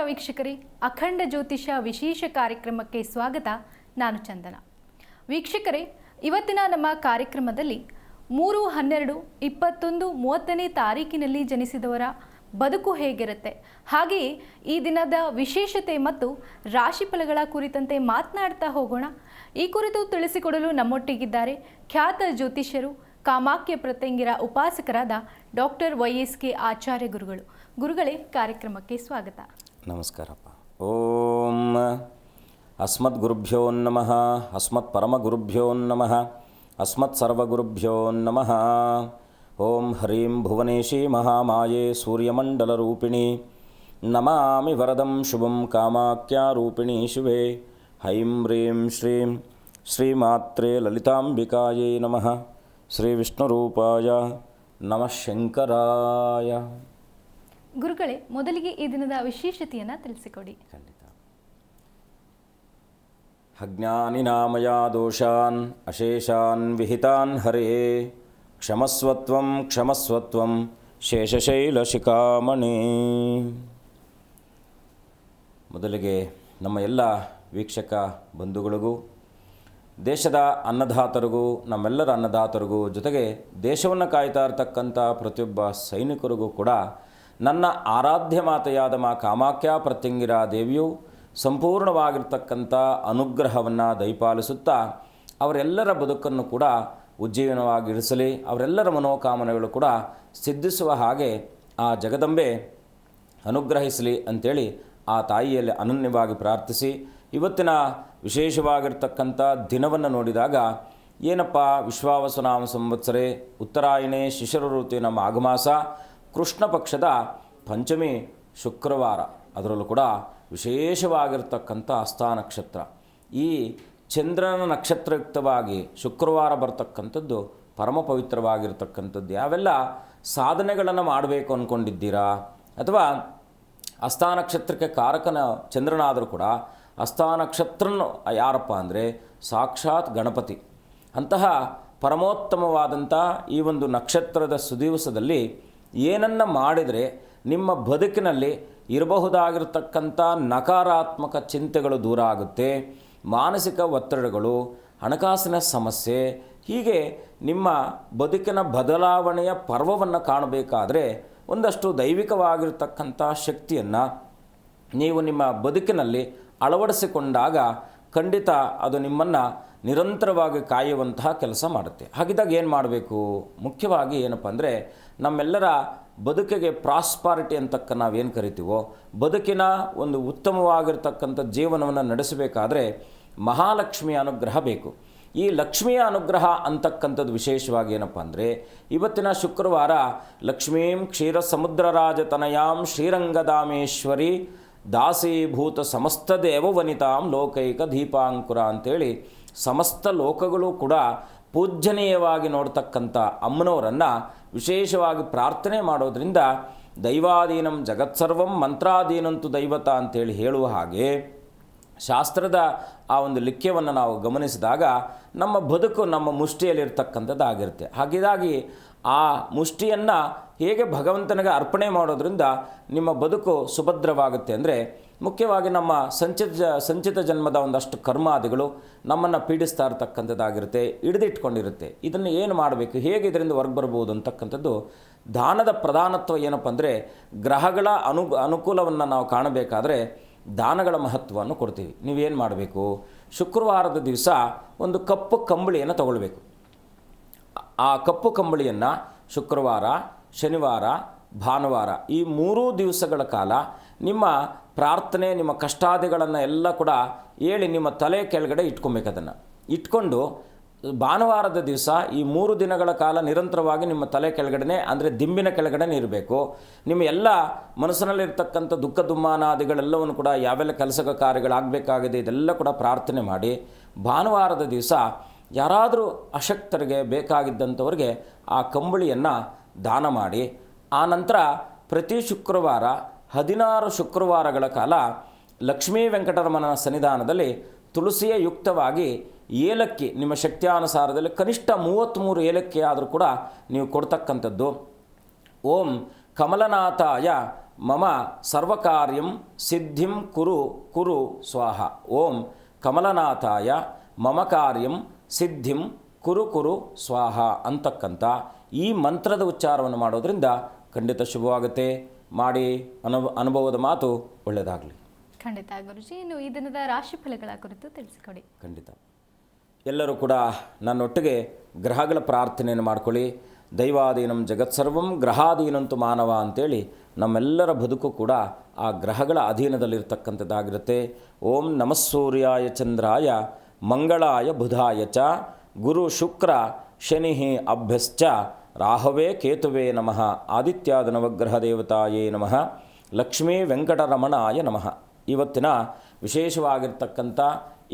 ವೀಕ್ಷಕರೇ, ಅಖಂಡ ಜ್ಯೋತಿಷ ವಿಶೇಷ ಕಾರ್ಯಕ್ರಮಕ್ಕೆ ಸ್ವಾಗತ. ನಾನು ಚಂದನ. ವೀಕ್ಷಕರೇ, ಇವತ್ತಿನ ನಮ್ಮ ಕಾರ್ಯಕ್ರಮದಲ್ಲಿ 3-12-21-30ನೇ ತಾರೀಕಿನಲ್ಲಿ ಜನಿಸಿದವರ ಬದುಕು ಹೇಗಿರುತ್ತೆ, ಹಾಗೆಯೇ ಈ ದಿನದ ವಿಶೇಷತೆ ಮತ್ತು ರಾಶಿಫಲಗಳ ಕುರಿತಂತೆ ಮಾತನಾಡ್ತಾ ಹೋಗೋಣ. ಈ ಕುರಿತು ತಿಳಿಸಿಕೊಡಲು ನಮ್ಮೊಟ್ಟಿಗಿದ್ದಾರೆ ಖ್ಯಾತ ಜ್ಯೋತಿಷ್ಯರು, ಕಾಮಾಖ್ಯ ಪ್ರತ್ಯಂಗಿರ ಉಪಾಸಕರಾದ ಡಾಕ್ಟರ್ ವೈ.ಎಸ್.ಕೆ. ಆಚಾರ್ಯ ಗುರುಗಳು. ಗುರುಗಳೇ, ಕಾರ್ಯಕ್ರಮಕ್ಕೆ ಸ್ವಾಗತ. ನಮಸ್ಕಾರಪ್ಪ. ಓಂ ಅಸ್ಮದ್ ಗುರುಭ್ಯೋ ನಮಃ, ಅಸ್ಮತ್ ಪರಮ ಗುರುಭ್ಯೋ ನಮಃ, ಅಸ್ಮತ್ ಸರ್ವಗುರುಭ್ಯೋ ನಮಃ. ಓಂ ಹ್ರೀಂ ಭುವನೇಶಿ ಮಹಾಮಾಯೆ ಸೂರ್ಯಮಂಡಲರೂಪಿಣಿ ನಮಾಮಿ ವರದಂ ಶುಭಂ ಕಾಮಾಖ್ಯಾ ರೂಪಿಣಿ ಶಿವೆ. ಹೈಂ ಹ್ರೀಂ ಶ್ರೀಂ ಶ್ರೀಮಾತ್ರೇ ಲಲಿತಾಂಬಿಕಾಯೇ ನಮಃ. ಶ್ರೀ ವಿಷ್ಣುರೂಪಾಯ ನಮಃ ಶಂಕರಾಯ. ಗುರುಗಳೇ, ಮೊದಲಿಗೆ ಈ ದಿನದ ವಿಶೇಷತೆಯನ್ನು ತಿಳಿಸಿಕೊಡಿ. ಖಂಡಿತ. ಅಜ್ಞಾನಿನಾಮಯ ದೋಷಾನ್ ಅಶೇಷಾನ್ ವಿಹಿತಾನ್ ಹರೇ ಕ್ಷಮಸ್ವತ್ವಂ ಕ್ಷಮಸ್ವತ್ವಂ ಶೇಷಶೈಲಶಿಖಾಮಣಿ. ಮೊದಲಿಗೆ ನಮ್ಮ ಎಲ್ಲ ವೀಕ್ಷಕ ಬಂಧುಗಳಿಗೂ, ದೇಶದ ಅನ್ನದಾತರಿಗೂ, ನಮ್ಮೆಲ್ಲರ ಅನ್ನದಾತರಿಗೂ, ಜೊತೆಗೆ ದೇಶವನ್ನು ಕಾಯ್ತಾ ಇರತಕ್ಕಂಥ ಪ್ರತಿಯೊಬ್ಬ ಸೈನಿಕರಿಗೂ ಕೂಡ ನನ್ನ ಆರಾಧ್ಯ ಮಾತೆಯಾದ ಮಾ ಕಾಮಾಖ್ಯಾ ಪ್ರತ್ಯಂಗಿರ ದೇವಿಯು ಸಂಪೂರ್ಣವಾಗಿರ್ತಕ್ಕಂಥ ಅನುಗ್ರಹವನ್ನು ದಯಪಾಲಿಸುತ್ತಾ ಅವರೆಲ್ಲರ ಬದುಕನ್ನು ಕೂಡ ಉಜ್ಜೀವನವಾಗಿರಿಸಲಿ, ಅವರೆಲ್ಲರ ಮನೋಕಾಮನೆಗಳು ಕೂಡ ಸಿದ್ಧಿಸುವ ಹಾಗೆ ಆ ಜಗದಂಬೆ ಅನುಗ್ರಹಿಸಲಿ ಅಂಥೇಳಿ ಆ ತಾಯಿಯಲ್ಲಿ ಅನನ್ಯವಾಗಿ ಪ್ರಾರ್ಥಿಸಿ, ಇವತ್ತಿನ ವಿಶೇಷವಾಗಿರ್ತಕ್ಕಂಥ ದಿನವನ್ನು ನೋಡಿದಾಗ ಏನಪ್ಪ, ವಿಶ್ವಾವಸುನಾಮ ಸಂವತ್ಸರೆ ಉತ್ತರಾಯಣೆ ಶಿಶಿರ ಋತುವಿನ ಮಾಘಮಾಸ ಕೃಷ್ಣ ಪಕ್ಷದ ಪಂಚಮಿ ಶುಕ್ರವಾರ, ಅದರಲ್ಲೂ ಕೂಡ ವಿಶೇಷವಾಗಿರ್ತಕ್ಕಂಥ ಹಸ್ತ ನಕ್ಷತ್ರ. ಈ ಚಂದ್ರನ ನಕ್ಷತ್ರಯುಕ್ತವಾಗಿ ಶುಕ್ರವಾರ ಬರ್ತಕ್ಕಂಥದ್ದು ಪರಮ ಪವಿತ್ರವಾಗಿರ್ತಕ್ಕಂಥದ್ದು. ಯಾವೆಲ್ಲ ಸಾಧನೆಗಳನ್ನು ಮಾಡಬೇಕು ಅಂದ್ಕೊಂಡಿದ್ದೀರಾ, ಅಥವಾ ಹಸ್ತ ನಕ್ಷತ್ರಕ್ಕೆ ಕಾರಕನ ಚಂದ್ರನಾದರೂ ಕೂಡ ಹಸ್ತ ನಕ್ಷತ್ರನು ಯಾರಪ್ಪ ಅಂದರೆ ಸಾಕ್ಷಾತ್ ಗಣಪತಿ. ಅಂತಹ ಪರಮೋತ್ತಮವಾದಂಥ ಈ ಒಂದು ನಕ್ಷತ್ರದ ಸುದಿವಸದಲ್ಲಿ ಏನನ್ನು ಮಾಡಿದರೆ ನಿಮ್ಮ ಬದುಕಿನಲ್ಲಿ ಇರಬಹುದಾಗಿರ್ತಕ್ಕಂಥ ನಕಾರಾತ್ಮಕ ಚಿಂತೆಗಳು ದೂರ ಆಗುತ್ತೆ, ಮಾನಸಿಕ ಒತ್ತಡಗಳು, ಹಣಕಾಸಿನ ಸಮಸ್ಯೆ, ಹೀಗೆ ನಿಮ್ಮ ಬದುಕಿನ ಬದಲಾವಣೆಯ ಪರ್ವವನ್ನು ಕಾಣಬೇಕಾದರೆ ಒಂದಷ್ಟು ದೈವಿಕವಾಗಿರ್ತಕ್ಕಂಥ ಶಕ್ತಿಯನ್ನು ನೀವು ನಿಮ್ಮ ಬದುಕಿನಲ್ಲಿ ಅಳವಡಿಸಿಕೊಂಡಾಗ ಖಂಡಿತ ಅದು ನಿಮ್ಮನ್ನು ನಿರಂತರವಾಗಿ ಕಾಯುವಂತಹ ಕೆಲಸ ಮಾಡುತ್ತೆ. ಹಾಗಿದ್ದಾಗ ಏನು ಮಾಡಬೇಕು? ಮುಖ್ಯವಾಗಿ ಏನಪ್ಪ ಅಂದರೆ, ನಮ್ಮೆಲ್ಲರ ಬದುಕಿಗೆ ಪ್ರಾಸ್ಪಾರಿಟಿ ಅಂತಕ್ಕ ನಾವೇನು ಕರಿತೀವೋ, ಬದುಕಿನ ಒಂದು ಉತ್ತಮವಾಗಿರ್ತಕ್ಕಂಥ ಜೀವನವನ್ನು ನಡೆಸಬೇಕಾದ್ರೆ ಮಹಾಲಕ್ಷ್ಮಿಯ ಅನುಗ್ರಹ ಬೇಕು. ಈ ಲಕ್ಷ್ಮಿಯ ಅನುಗ್ರಹ ಅಂತಕ್ಕಂಥದ್ದು ವಿಶೇಷವಾಗಿ ಏನಪ್ಪ ಅಂದರೆ, ಇವತ್ತಿನ ಶುಕ್ರವಾರ ಲಕ್ಷ್ಮೀಂ ಕ್ಷೀರ ಸಮುದ್ರರಾಜತನಯಾಂ ಶ್ರೀರಂಗಧಾಮೇಶ್ವರಿ ದಾಸೀಭೂತ ಸಮಸ್ತ ದೇವವನಿತಾಂ ಲೋಕೈಕ ದೀಪಾಂಕುರ ಅಂಥೇಳಿ ಸಮಸ್ತ ಲೋಕಗಳು ಕೂಡ ಪೂಜ್ಯನೀಯವಾಗಿ ನೋಡ್ತಕ್ಕಂಥ ಅಮ್ಮನವರನ್ನು ವಿಶೇಷವಾಗಿ ಪ್ರಾರ್ಥನೆ ಮಾಡೋದರಿಂದ ದೈವಾಧೀನಂ ಜಗತ್ಸರ್ವಂ ಮಂತ್ರಾಧೀನಂತು ದೈವತ ಅಂತೇಳಿ ಹೇಳುವ ಹಾಗೆ ಶಾಸ್ತ್ರದ ಆ ಒಂದು ಲಿಖ್ಯವನ್ನು ನಾವು ಗಮನಿಸಿದಾಗ ನಮ್ಮ ಬದುಕು ನಮ್ಮ ಮುಷ್ಟಿಯಲ್ಲಿರ್ತಕ್ಕಂಥದ್ದಾಗಿರುತ್ತೆ. ಹಾಗಾಗಿ ಆ ಮುಷ್ಟಿಯನ್ನು ಹೇಗೆ ಭಗವಂತನಿಗೆ ಅರ್ಪಣೆ ಮಾಡೋದ್ರಿಂದ ನಿಮ್ಮ ಬದುಕು ಸುಭದ್ರವಾಗುತ್ತೆ ಅಂದರೆ, ಮುಖ್ಯವಾಗಿ ನಮ್ಮ ಸಂಚಿತ ಜನ್ಮದ ಒಂದಷ್ಟು ಕರ್ಮಾದಿಗಳು ನಮ್ಮನ್ನು ಪೀಡಿಸ್ತಾ ಇರ್ತಕ್ಕಂಥದ್ದಾಗಿರುತ್ತೆ, ಹಿಡಿದಿಟ್ಕೊಂಡಿರುತ್ತೆ. ಇದನ್ನು ಏನು ಮಾಡಬೇಕು, ಹೇಗೆ ಇದರಿಂದ ಹೊರಗೆ ಬರ್ಬೋದು ಅಂತಕ್ಕಂಥದ್ದು ದಾನದ ಪ್ರಧಾನತ್ವ ಏನಪ್ಪ ಅಂದರೆ, ಗ್ರಹಗಳ ಅನುಕೂಲವನ್ನು ನಾವು ಕಾಣಬೇಕಾದ್ರೆ ದಾನಗಳ ಮಹತ್ವವನ್ನು ಕೊಡ್ತೀವಿ. ನೀವೇನು ಮಾಡಬೇಕು, ಶುಕ್ರವಾರದ ದಿವಸ ಒಂದು ಕಪ್ಪು ಕಂಬಳಿಯನ್ನು ತಗೊಳ್ಬೇಕು. ಆ ಕಪ್ಪು ಕಂಬಳಿಯನ್ನು ಶುಕ್ರವಾರ, ಶನಿವಾರ, ಭಾನುವಾರ ಈ 3 ದಿವಸಗಳ ಕಾಲ ನಿಮ್ಮ ಪ್ರಾರ್ಥನೆ, ನಿಮ್ಮ ಕಷ್ಟಾದಿಗಳನ್ನು ಎಲ್ಲ ಕೂಡ ಹೇಳಿ ನಿಮ್ಮ ತಲೆ ಕೆಳಗಡೆ ಇಟ್ಕೊಬೇಕು. ಅದನ್ನು ಇಟ್ಕೊಂಡು ಭಾನುವಾರದ ದಿವಸ ಈ 3 ದಿನಗಳ ಕಾಲ ನಿರಂತರವಾಗಿ ನಿಮ್ಮ ತಲೆ ಕೆಳಗಡೆ ಅಂದರೆ ದಿಂಬಿನ ಕೆಳಗಡೆ ಇರಬೇಕು. ನಿಮ್ಮ ಎಲ್ಲ ಮನಸ್ಸಿನಲ್ಲಿರ್ತಕ್ಕಂಥ ದುಃಖ ದುಮ್ಮಾನಾದಿಗಳೆಲ್ಲವನ್ನು ಕೂಡ ಯಾವೆಲ್ಲ ಕೆಲಸ ಕಾರ್ಯಗಳಾಗಬೇಕಾಗಿದೆ ಇದೆಲ್ಲ ಕೂಡ ಪ್ರಾರ್ಥನೆ ಮಾಡಿ, ಭಾನುವಾರದ ದಿವಸ ಯಾರಾದರೂ ಅಶಕ್ತರಿಗೆ ಬೇಕಾಗಿದ್ದಂಥವ್ರಿಗೆ ಆ ಕಂಬಳಿಯನ್ನು ದಾನ ಮಾಡಿ, ಆ ನಂತರ ಪ್ರತಿ ಶುಕ್ರವಾರ 16 ಶುಕ್ರವಾರಗಳ ಕಾಲ ಲಕ್ಷ್ಮೀ ವೆಂಕಟರಮಣ ಸನ್ನಿಧಾನದಲ್ಲಿ ತುಳಸಿಯ ಯುಕ್ತವಾಗಿ ಏಲಕ್ಕಿ ನಿಮ್ಮ ಶಕ್ತಿಯಾನುಸಾರದಲ್ಲಿ ಕನಿಷ್ಠ 33 ಏಲಕ್ಕಿ ಆದರೂ ಕೂಡ ನೀವು ಕೊಡ್ತಕ್ಕಂಥದ್ದು. ಓಂ ಕಮಲನಾಥಾಯ ಮಮ ಸರ್ವಕಾರ್ಯಂ ಸಿದ್ಧಿಂ ಕುರು ಕುರು ಸ್ವಾಹ. ಓಂ ಕಮಲನಾಥಾಯ ಮಮ ಕಾರ್ಯಂ ಸಿದ್ಧಿಂ ಕುರು ಕುರು ಸ್ವಾಹ ಅಂತಕ್ಕಂಥ ಈ ಮಂತ್ರದ ಉಚ್ಚಾರವನ್ನು ಮಾಡೋದ್ರಿಂದ ಖಂಡಿತ ಶುಭವಾಗುತ್ತೆ. ಮಾಡಿ ಅನುಭವದ ಮಾತು ಒಳ್ಳೆಯದಾಗಲಿ. ಖಂಡಿತ ಗುರುಜಿ. ಇನ್ನು ಈ ದಿನದ ರಾಶಿ ಫಲಗಳ ಕುರಿತು ತಿಳಿಸಿಕೊಡಿ. ಖಂಡಿತ ಎಲ್ಲರೂ ಕೂಡ ನನ್ನೊಟ್ಟಿಗೆ ಗ್ರಹಗಳ ಪ್ರಾರ್ಥನೆಯನ್ನು ಮಾಡ್ಕೊಳ್ಳಿ. ದೈವಾಧೀನಂ ಜಗತ್ಸರ್ವಂ ಗ್ರಹಾಧೀನಂತು ಮಾನವ ಅಂತೇಳಿ ನಮ್ಮೆಲ್ಲರ ಬದುಕು ಕೂಡ ಆ ಗ್ರಹಗಳ ಅಧೀನದಲ್ಲಿರ್ತಕ್ಕಂಥದ್ದಾಗಿರುತ್ತೆ. ಓಂ ನಮಃ ಸೂರ್ಯಾಯ ಚಂದ್ರಾಯ ಮಂಗಳಾಯ ಬುಧಾಯ ಚ ಗುರು ಶುಕ್ರ ಶನಿ ಅಭ್ಯಶ್ಚ ರಾಹವೇ ಕೇತುವೇ ನಮಃ ಆದಿತ್ಯಾದ ನವಗ್ರಹ ದೇವತಾಯೇ ನಮಃ ಲಕ್ಷ್ಮೀ ವೆಂಕಟರಮಣಾಯ ನಮಃ. ಇವತ್ತಿನ ವಿಶೇಷವಾಗಿರ್ತಕ್ಕಂಥ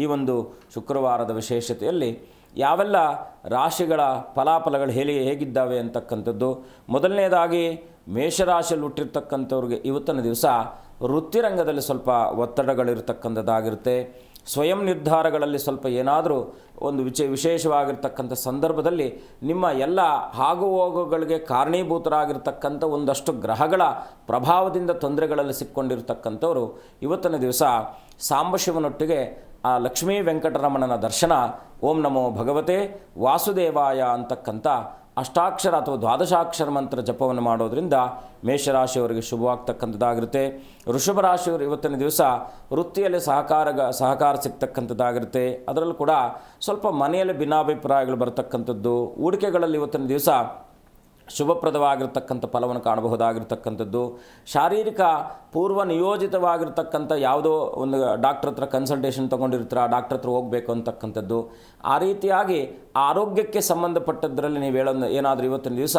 ಈ ಒಂದು ಶುಕ್ರವಾರದ ವಿಶೇಷತೆಯಲ್ಲಿ ಯಾವೆಲ್ಲ ರಾಶಿಗಳ ಫಲಾಫಲಗಳು ಹೇಗಿದ್ದಾವೆ ಅಂತಕ್ಕಂಥದ್ದು. ಮೊದಲನೇದಾಗಿ ಮೇಷರಾಶಿಯಲ್ಲಿ ಹುಟ್ಟಿರ್ತಕ್ಕಂಥವ್ರಿಗೆ ಇವತ್ತಿನ ದಿವಸ ವೃತ್ತಿರಂಗದಲ್ಲಿ ಸ್ವಲ್ಪ ಒತ್ತಡಗಳಿರ್ತಕ್ಕಂಥದ್ದಾಗಿರುತ್ತೆ. ಸ್ವಯಂ ನಿರ್ಧಾರಗಳಲ್ಲಿ ಸ್ವಲ್ಪ ಏನಾದರೂ ಒಂದು ವಿಶೇಷವಾಗಿರ್ತಕ್ಕಂಥ ಸಂದರ್ಭದಲ್ಲಿ ನಿಮ್ಮ ಎಲ್ಲ ಆಗು ಹೋಗುಗಳಿಗೆ ಕಾರಣೀಭೂತರಾಗಿರ್ತಕ್ಕಂಥ ಒಂದಷ್ಟು ಗ್ರಹಗಳ ಪ್ರಭಾವದಿಂದ ತೊಂದರೆಗಳಲ್ಲಿ ಸಿಕ್ಕೊಂಡಿರ್ತಕ್ಕಂಥವ್ರು ಇವತ್ತಿನ ದಿವಸ ಸಾಂಬಶಿವನೊಟ್ಟಿಗೆ ಆ ಲಕ್ಷ್ಮೀ ವೆಂಕಟರಮಣನ ದರ್ಶನ, ಓಂ ನಮೋ ಭಗವತೆ ವಾಸುದೇವಾಯ ಅಂತಕ್ಕಂಥ ಅಷ್ಟಾಕ್ಷರ ಅಥವಾ ದ್ವಾದಶಾಕ್ಷರ ಮಂತ್ರ ಜಪವನ್ನು ಮಾಡೋದ್ರಿಂದ ಮೇಷರಾಶಿಯವರಿಗೆ ಶುಭವಾಗ್ತಕ್ಕಂಥದ್ದಾಗಿರುತ್ತೆ. ವೃಷಭ ರಾಶಿಯವರು ಇವತ್ತಿನ ದಿವಸ ವೃತ್ತಿಯಲ್ಲಿ ಸಹಕಾರ ಸಿಗ್ತಕ್ಕಂಥದ್ದಾಗಿರುತ್ತೆ. ಅದರಲ್ಲೂ ಕೂಡ ಸ್ವಲ್ಪ ಮನೆಯಲ್ಲಿ ಭಿನ್ನಾಭಿಪ್ರಾಯಗಳು ಬರ್ತಕ್ಕಂಥದ್ದು. ಹೂಡಿಕೆಗಳಲ್ಲಿ ಇವತ್ತಿನ ದಿವಸ ಶುಭಪ್ರದವಾಗಿರ್ತಕ್ಕಂಥ ಫಲವನ್ನು ಕಾಣಬಹುದಾಗಿರ್ತಕ್ಕಂಥದ್ದು. ಶಾರೀರಿಕ ಪೂರ್ವ ನಿಯೋಜಿತವಾಗಿರ್ತಕ್ಕಂಥ ಯಾವುದೋ ಒಂದು ಡಾಕ್ಟ್ರ್ ಹತ್ರ ಕನ್ಸಲ್ಟೇಷನ್ ತೊಗೊಂಡಿರ್ತೀರ, ಡಾಕ್ಟ್ರ್ ಹತ್ರ ಹೋಗಬೇಕು ಅಂತಕ್ಕಂಥದ್ದು. ಆ ರೀತಿಯಾಗಿ ಆರೋಗ್ಯಕ್ಕೆ ಸಂಬಂಧಪಟ್ಟದ್ರಲ್ಲಿ ನೀವು ಏನಾದರೂ ಇವತ್ತಿನ ದಿವಸ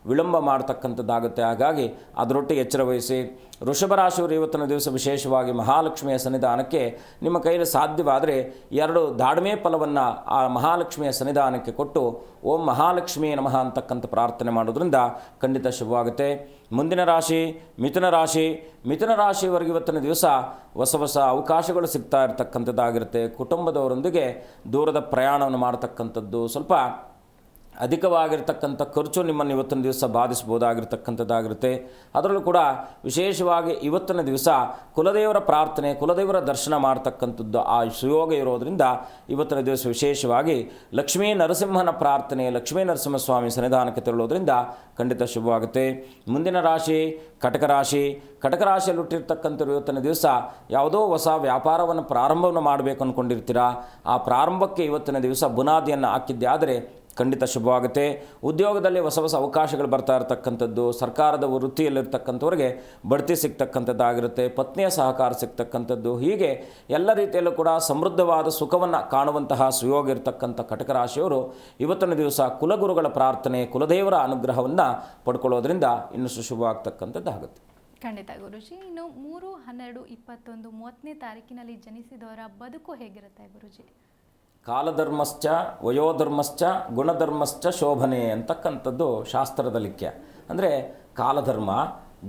ವಿಳಂಬ ಮಾಡ್ತಕ್ಕಂಥದ್ದಾಗುತ್ತೆ. ಹಾಗಾಗಿ ಅದರೊಟ್ಟಿಗೆ ಎಚ್ಚರ ವಹಿಸಿ. ವೃಷಭ ರಾಶಿಯವರು ಇವತ್ತಿನ ದಿವಸ ವಿಶೇಷವಾಗಿ ಮಹಾಲಕ್ಷ್ಮಿಯ ಸನ್ನಿಧಾನಕ್ಕೆ ನಿಮ್ಮ ಕೈಯಲ್ಲಿ ಸಾಧ್ಯವಾದರೆ 2 ದಾಡಿಮೆ ಫಲವನ್ನು ಆ ಮಹಾಲಕ್ಷ್ಮಿಯ ಸನ್ನಿಧಾನಕ್ಕೆ ಕೊಟ್ಟು ಓಂ ಮಹಾಲಕ್ಷ್ಮೀ ನಮಃ ಅಂತಕ್ಕಂಥ ಪ್ರಾರ್ಥನೆ ಮಾಡೋದ್ರಿಂದ ಖಂಡಿತ ಶುಭವಾಗುತ್ತೆ. ಮುಂದಿನ ರಾಶಿ ಮಿಥುನ ರಾಶಿ. ಮಿಥುನ ರಾಶಿಯವರೆಗೆ ಇವತ್ತಿನ ದಿವಸ ಹೊಸ ಅವಕಾಶಗಳು ಸಿಗ್ತಾ ಇರತಕ್ಕಂಥದ್ದಾಗಿರುತ್ತೆ. ಕುಟುಂಬದವರೊಂದಿಗೆ ದೂರದ ಪ್ರಯಾಣವನ್ನು ಮಾಡ್ತಕ್ಕಂಥದ್ದು, ಸ್ವಲ್ಪ ಅಧಿಕವಾಗಿರ್ತಕ್ಕಂಥ ಖರ್ಚು ನಿಮ್ಮನ್ನು ಇವತ್ತಿನ ದಿವಸ ಬಾಧಿಸ್ಬೋದಾಗಿರ್ತಕ್ಕಂಥದ್ದಾಗಿರುತ್ತೆ. ಅದರಲ್ಲೂ ಕೂಡ ವಿಶೇಷವಾಗಿ ಇವತ್ತಿನ ದಿವಸ ಕುಲದೇವರ ಪ್ರಾರ್ಥನೆ, ಕುಲದೇವರ ದರ್ಶನ ಮಾಡ್ತಕ್ಕಂಥದ್ದು ಆ ಸುಯೋಗ ಇರೋದರಿಂದ ಇವತ್ತಿನ ದಿವಸ ವಿಶೇಷವಾಗಿ ಲಕ್ಷ್ಮೀ ನರಸಿಂಹನ ಪ್ರಾರ್ಥನೆ, ಲಕ್ಷ್ಮೀ ನರಸಿಂಹಸ್ವಾಮಿ ಸನ್ನಿಧಾನಕ್ಕೆ ತೆರಳೋದ್ರಿಂದ ಖಂಡಿತ ಶುಭವಾಗುತ್ತೆ. ಮುಂದಿನ ರಾಶಿ ಕಟಕ ರಾಶಿ. ಕಟಕ ರಾಶಿಯಲ್ಲಿ ಹುಟ್ಟಿರ್ತಕ್ಕಂಥವ್ರು ಇವತ್ತಿನ ದಿವಸ ಯಾವುದೋ ಹೊಸ ವ್ಯಾಪಾರವನ್ನು ಪ್ರಾರಂಭವನ್ನು ಮಾಡಬೇಕು ಅಂದ್ಕೊಂಡಿರ್ತೀರಾ. ಆ ಪ್ರಾರಂಭಕ್ಕೆ ಇವತ್ತಿನ ದಿವಸ ಬುನಾದಿಯನ್ನು ಹಾಕಿದ್ದೆ ಆದರೆ ಖಂಡಿತ ಶುಭವಾಗುತ್ತೆ. ಉದ್ಯೋಗದಲ್ಲಿ ಹೊಸ ಅವಕಾಶಗಳು ಬರ್ತಾ ಇರತಕ್ಕಂಥದ್ದು. ಸರ್ಕಾರದ ವೃತ್ತಿಯಲ್ಲಿರ್ತಕ್ಕಂಥವ್ರಿಗೆ ಬಡ್ತಿ ಸಿಗ್ತಕ್ಕಂಥದ್ದಾಗಿರುತ್ತೆ. ಪತ್ನಿಯ ಸಹಕಾರ ಸಿಗ್ತಕ್ಕಂಥದ್ದು. ಹೀಗೆ ಎಲ್ಲ ರೀತಿಯಲ್ಲೂ ಕೂಡ ಸಮೃದ್ಧವಾದ ಸುಖವನ್ನು ಕಾಣುವಂತಹ ಸುಯೋಗ ಇರತಕ್ಕಂಥ ಕಟಕ ರಾಶಿಯವರು ಇವತ್ತಿನ ದಿವಸ ಕುಲಗುರುಗಳ ಪ್ರಾರ್ಥನೆ, ಕುಲದೇವರ ಅನುಗ್ರಹವನ್ನು ಪಡ್ಕೊಳ್ಳೋದ್ರಿಂದ ಇನ್ನಷ್ಟು ಶುಭವಾಗ್ತಕ್ಕಂಥದ್ದಾಗುತ್ತೆ. ಖಂಡಿತ ಗುರುಜಿ. ಇನ್ನು 3, 12, 21, 30ನೇ ತಾರೀಕಿನಲ್ಲಿ ಜನಿಸಿದವರ ಬದುಕು ಹೇಗಿರುತ್ತೆ ಗುರುಜಿ? ಕಾಲಧರ್ಮಶ್ಚ ವಯೋಧರ್ಮಶ್ಚ ಗುಣಧರ್ಮಶ್ಚ ಶೋಭನೆ ಅಂತಕ್ಕಂಥದ್ದು ಶಾಸ್ತ್ರದ ಲಿಖ್ಯ. ಅಂದರೆ ಕಾಲಧರ್ಮ,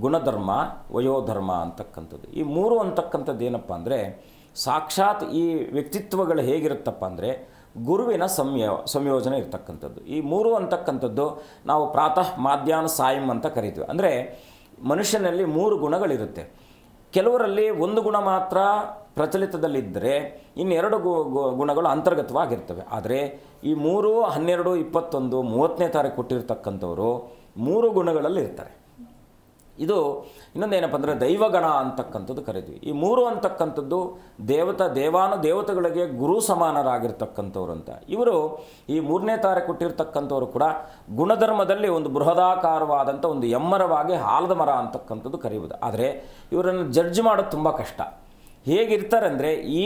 ಗುಣಧರ್ಮ, ವಯೋಧರ್ಮ ಅಂತಕ್ಕಂಥದ್ದು. ಈ 3 ಅಂತಕ್ಕಂಥದ್ದು ಏನಪ್ಪ ಅಂದರೆ ಸಾಕ್ಷಾತ್ ಈ ವ್ಯಕ್ತಿತ್ವಗಳು ಹೇಗಿರುತ್ತಪ್ಪ ಅಂದರೆ ಗುರುವಿನ ಸಂಯೋಜನೆ ಇರ್ತಕ್ಕಂಥದ್ದು. ಈ 3 ಅಂತಕ್ಕಂಥದ್ದು ನಾವು ಪ್ರಾತಃ ಮಾಧ್ಯಾಹ್ನ ಸಾಯಂ ಅಂತ ಕರಿತೀವಿ. ಅಂದರೆ ಮನುಷ್ಯನಲ್ಲಿ 3 ಗುಣಗಳಿರುತ್ತೆ. ಕೆಲವರಲ್ಲಿ ಒಂದು ಗುಣ ಮಾತ್ರ ಪ್ರಚಲಿತದಲ್ಲಿದ್ದರೆ ಇನ್ನೆರಡು ಗುಣಗಳು ಅಂತರ್ಗತವಾಗಿರ್ತವೆ. ಆದರೆ ಈ 3, 12, 21, 30ನೇ ತಾರೀಕು ಕೊಟ್ಟಿರ್ತಕ್ಕಂಥವರು 3 ಗುಣಗಳಲ್ಲಿ ಇರ್ತಾರೆ. ಇದು ಇನ್ನೊಂದೇನಪ್ಪ ಅಂದರೆ ದೈವಗಣ ಅಂತಕ್ಕಂಥದ್ದು ಕರಿತೀವಿ. ಈ 3 ಅಂತಕ್ಕಂಥದ್ದು ದೇವತೆಗಳಿಗೆ ಗುರು ಸಮಾನರಾಗಿರ್ತಕ್ಕಂಥವ್ರು ಅಂತ. ಇವರು ಈ 3ನೇ ತಾರೀಕು ಕೊಟ್ಟಿರ್ತಕ್ಕಂಥವ್ರು ಕೂಡ ಗುಣಧರ್ಮದಲ್ಲಿ ಒಂದು ಬೃಹದಾಕಾರವಾದಂಥ ಒಂದು ಎಮ್ಮರವಾಗಿ ಆಲದ ಮರ ಅಂತಕ್ಕಂಥದ್ದು ಕರೆಯುವುದು. ಆದರೆ ಇವರನ್ನು ಜಡ್ಜ್ ಮಾಡೋದು ತುಂಬ ಕಷ್ಟ. ಹೇಗಿರ್ತಾರೆ ಅಂದರೆ ಈ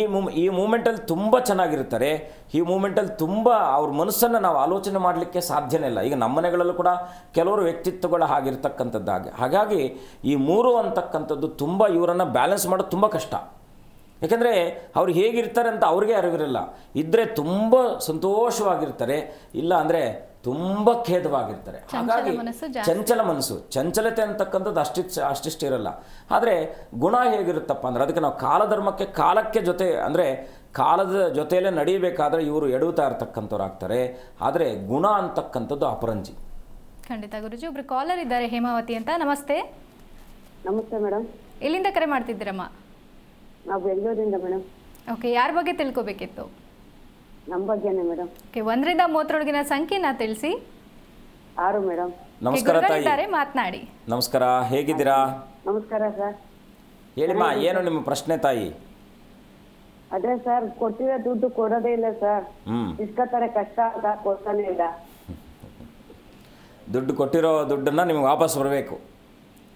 ಮೂಮೆಂಟಲ್ಲಿ ತುಂಬ ಚೆನ್ನಾಗಿರ್ತಾರೆ. ಈ ಮೂಮೆಂಟಲ್ಲಿ ತುಂಬ ಅವ್ರ ಮನಸ್ಸನ್ನು ನಾವು ಆಲೋಚನೆ ಮಾಡಲಿಕ್ಕೆ ಸಾಧ್ಯನೇ ಇಲ್ಲ. ಈಗ ನಮ್ಮ ಮನೆಗಳಲ್ಲೂ ಕೂಡ ಕೆಲವರು ವ್ಯಕ್ತಿತ್ವಗಳು ಹಾಗಿರ್ತಕ್ಕಂಥದ್ದಾಗಿ. ಹಾಗಾಗಿ ಈ 3 ಅಂತಕ್ಕಂಥದ್ದು ತುಂಬ ಇವರನ್ನು ಬ್ಯಾಲೆನ್ಸ್ ಮಾಡೋದು ತುಂಬ ಕಷ್ಟ. ಯಾಕೆಂದರೆ ಅವ್ರು ಹೇಗಿರ್ತಾರೆ ಅಂತ ಅವ್ರಿಗೆ ಅರಿವಿರಲ್ಲ. ಇದ್ದರೆ ತುಂಬ ಸಂತೋಷವಾಗಿರ್ತಾರೆ, ಇಲ್ಲ ಅಂದರೆ ತುಂಬ ಖೇದವಾಗಿರ್ತಾರೆ. ಹಾಗಾಗಿ ಚಂಚಲ ಮನಸ್ಸು, ಚಂಚಲತೆ ಅಂತಕ್ಕಂಥದ್ದು ಅಷ್ಟಿಷ್ಟು ಇರಲ್ಲ. ಆದರೆ ಗುಣ ಹೇಗಿರುತ್ತಪ್ಪ ಅಂದರೆ ಅದಕ್ಕೆ ನಾವು ಕಾಲಧರ್ಮಕ್ಕೆ ಕಾಲಕ್ಕೆ ಜೊತೆ ಅಂದರೆ ಕಾಲದ ಜೊತೆಯಲ್ಲೇ ನಡೀಬೇಕಾದ್ರೆ ಇವರು ಎಡುತ್ತಾ ಇರ್ತಕ್ಕಂಥವ್ರು ಆಗ್ತಾರೆ. ಆದರೆ ಗುಣ ಅಂತಕ್ಕಂಥದ್ದು ಅಪರಂಜಿ. ಖಂಡಿತ ಗುರುಜಿ. ಒಬ್ರು ಕಾಲರ್ ಇದ್ದಾರೆ ಹೇಮಾವತಿ ಅಂತ. ನಮಸ್ತೆ. ನಮಸ್ತೆ ಮೇಡಮ್. ಎಲ್ಲಿಂದ ಕರೆ ಮಾಡ್ತಿದ್ದೀರಮ್ಮ? ನಾವು ಬೆಂಗಳೂರಿಂದ ಮೇಡಮ್. ಓಕೆ, ಯಾರ ಬಗ್ಗೆ ತಿಳ್ಕೊಬೇಕಿತ್ತು? ನಮ್ಮ ಬಗ್ಗೆನೇ ಮೇಡಮ್. ಓಕೆ, 1ರಿಂದ 30ರೊಳಗಿನ ಸಂಖ್ಯೆನ ತಿಳಿಸಿ. 6 ಮೇಡಮ್. ನಮಸ್ಕಾರ ತಾಯಿ. ಗುರುಗಳಿದ್ದಾರೆ, ಮಾತನಾಡಿ. ನಮಸ್ಕಾರ, ಹೇಗಿದ್ದೀರಾ? ನಮಸ್ಕಾರ ಸರ್. ಹೇಳಿಮ್ಮ, ಏನು ನಿಮ್ಮ ಪ್ರಶ್ನೆ ತಾಯಿ? ಅದೇ ಸರ್, ಕೊಟ್ಟಿರೋ ದುಡ್ಡು ಕೊಡೋದೇ ಇಲ್ಲ ಸರ್. ಹ್ಞೂ ಇಸ್ಕೊತಾರೆ ಕಷ್ಟ ಅಂತ ಕೊಡ್ತಾನೆ ಇಲ್ಲ. ದುಡ್ಡು ಕೊಟ್ಟಿರೋ ದುಡ್ಡನ್ನು ನಿಮ್ಗೆ ವಾಪಸ್ ಬರಬೇಕು.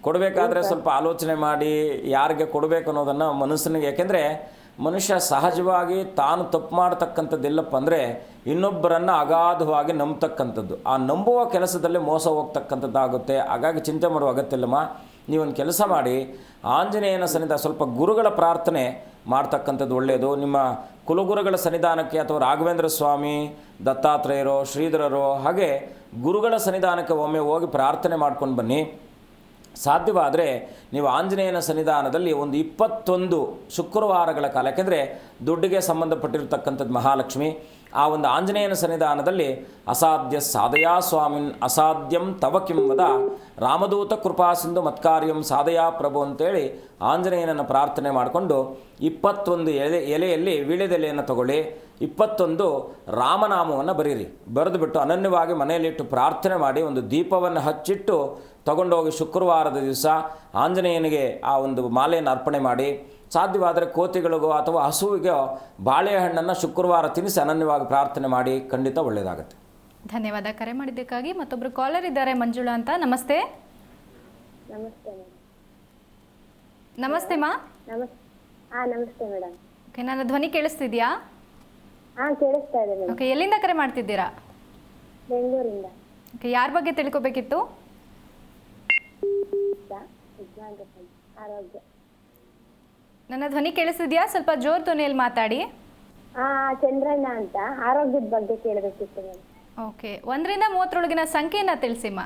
ಕೊಡಬೇಕಾದ್ರೆ ಸ್ವಲ್ಪ ಆಲೋಚನೆ ಮಾಡಿ ಯಾರಿಗೆ ಕೊಡಬೇಕು ಅನ್ನೋದನ್ನು ಮನಸ್ಸಿನಿಗೆ, ಯಾಕೆಂದರೆ ಮನುಷ್ಯ ಸಹಜವಾಗಿ ತಾನು ತಪ್ಪು ಮಾಡ್ತಕ್ಕಂಥದ್ದೆಲ್ಲಪ್ಪ ಅಂದರೆ ಇನ್ನೊಬ್ಬರನ್ನು ಅಗಾಧವಾಗಿ ನಂಬತಕ್ಕಂಥದ್ದು. ಆ ನಂಬುವ ಕೆಲಸದಲ್ಲಿ ಮೋಸ ಹೋಗ್ತಕ್ಕಂಥದ್ದಾಗುತ್ತೆ. ಹಾಗಾಗಿ ಚಿಂತೆ ಮಾಡುವ ಅಗತ್ಯ ಇಲ್ಲಮ್ಮ. ನೀವೊಂದು ಕೆಲಸ ಮಾಡಿ, ಆಂಜನೇಯನ ಸನ್ನಿಧಾನ, ಸ್ವಲ್ಪ ಗುರುಗಳ ಪ್ರಾರ್ಥನೆ ಮಾಡ್ತಕ್ಕಂಥದ್ದು ಒಳ್ಳೆಯದು. ನಿಮ್ಮ ಕುಲಗುರುಗಳ ಸನ್ನಿಧಾನಕ್ಕೆ ಅಥವಾ ರಾಘವೇಂದ್ರ ಸ್ವಾಮಿ, ದತ್ತಾತ್ರೇಯರೋ, ಶ್ರೀಧರರೋ, ಹಾಗೆ ಗುರುಗಳ ಸನ್ನಿಧಾನಕ್ಕೆ ಒಮ್ಮೆ ಹೋಗಿ ಪ್ರಾರ್ಥನೆ ಮಾಡ್ಕೊಂಡು ಬನ್ನಿ. ಸಾಧ್ಯವಾದರೆ ನೀವು ಆಂಜನೇಯನ ಸನ್ನಿಧಾನದಲ್ಲಿ ಒಂದು 21 ಶುಕ್ರವಾರಗಳ ಕಾಲ, ಯಾಕೆಂದರೆ ದುಡ್ಡಿಗೆ ಸಂಬಂಧಪಟ್ಟಿರತಕ್ಕಂಥದ್ದು ಮಹಾಲಕ್ಷ್ಮಿ, ಆ ಒಂದು ಆಂಜನೇಯನ ಸನ್ನಿಧಾನದಲ್ಲಿ ಅಸಾಧ್ಯ ಸಾಧಯಾ ಸ್ವಾಮಿನ್ ಅಸಾಧ್ಯಂ ತವ ಕಿಂ ವದ ರಾಮದೂತ ಕೃಪಾ ಸಿಂಧು ಮತ್ಕಾರ್ಯಂ ಸಾಧಯಾ ಪ್ರಭು ಅಂತೇಳಿ ಆಂಜನೇಯನನ್ನು ಪ್ರಾರ್ಥನೆ ಮಾಡಿಕೊಂಡು 21 ಎಲೆಯಲ್ಲಿ ವೀಳ್ಯದೆಲೆಯನ್ನು ತಗೊಳ್ಳಿ, 21 ರಾಮನಾಮವನ್ನು ಬರೀರಿ. ಬರೆದುಬಿಟ್ಟು ಅನನ್ಯವಾಗಿ ಮನೆಯಲ್ಲಿಟ್ಟು ಪ್ರಾರ್ಥನೆ ಮಾಡಿ ಒಂದು ದೀಪವನ್ನು ಹಚ್ಚಿಟ್ಟು ತಗೊಂಡೋಗಿ ಶುಕ್ರವಾರದ ದಿವಸ ಆಂಜನೇಯನಿಗೆ ಆ ಒಂದು ಮಾಲೆಯನ್ನು ಅರ್ಪಣೆ ಮಾಡಿ. ಸಾಧ್ಯವಾದರೆ ಕೋತಿಗಳಿಗೋ ಅಥವಾ ಹಸುವಿಗೋ ಬಾಳೆಹಣ್ಣನ್ನು ಶುಕ್ರವಾರ ತಿನ್ನಿಸಿ ಅನನ್ಯವಾಗಿ ಪ್ರಾರ್ಥನೆ ಮಾಡಿ, ಖಂಡಿತ ಒಳ್ಳೆಯದಾಗುತ್ತೆ. ಧನ್ಯವಾದ ಕರೆ ಮಾಡಿದ್ದಕ್ಕಾಗಿ. ಮತ್ತೊಬ್ಬರು ಕಾಲರ್ ಇದ್ದಾರೆ, ಮಂಜುಳಾ ಅಂತ. ನಮಸ್ತೆ. ನಮಸ್ತೆ ಮೇಡಮ್. ನಮಸ್ತೆ ಮಾ. ನಮಸ್ತೆ ಮೇಡಮ್. ಓಕೆ, ನನ್ನ ಧ್ವನಿ ಕೇಳಿಸ್ತಿದ್ಯಾ? ಕೇಳಿಸ್ತಾ ಇದೆ ಮೇಡಮ್. ಓಕೆ, ಎಲ್ಲಿಂದ ಕರೆ ಮಾಡ್ತಿದ್ದೀರಾ? ಬೆಂಗಳೂರಿಂದ. ಓಕೆ, ಯಾರ ಬಗ್ಗೆ ತಿಳ್ಕೊಬೇಕಿತ್ತು? ಆರೋಗ್ಯ. ನನ್ನ ಧ್ವನಿ ಕೇಳಿಸ್ತಿದ್ಯಾ? ಸ್ವಲ್ಪ ಜೋರ್ ಧ್ವನಿಯಲ್ಲಿ ಮಾತಾಡಿ. ಚಂದ್ರಣ್ಣ ಅಂತ, ಆರೋಗ್ಯದ ಬಗ್ಗೆ ಕೇಳಬೇಕಿತ್ತು ಮೇಡಮ್. ಓಕೆ, 1ರಿಂದ 30ರೊಳಗಿನ ಸಂಖ್ಯೆನ ತಿಳಿಸಿಮ್ಮ.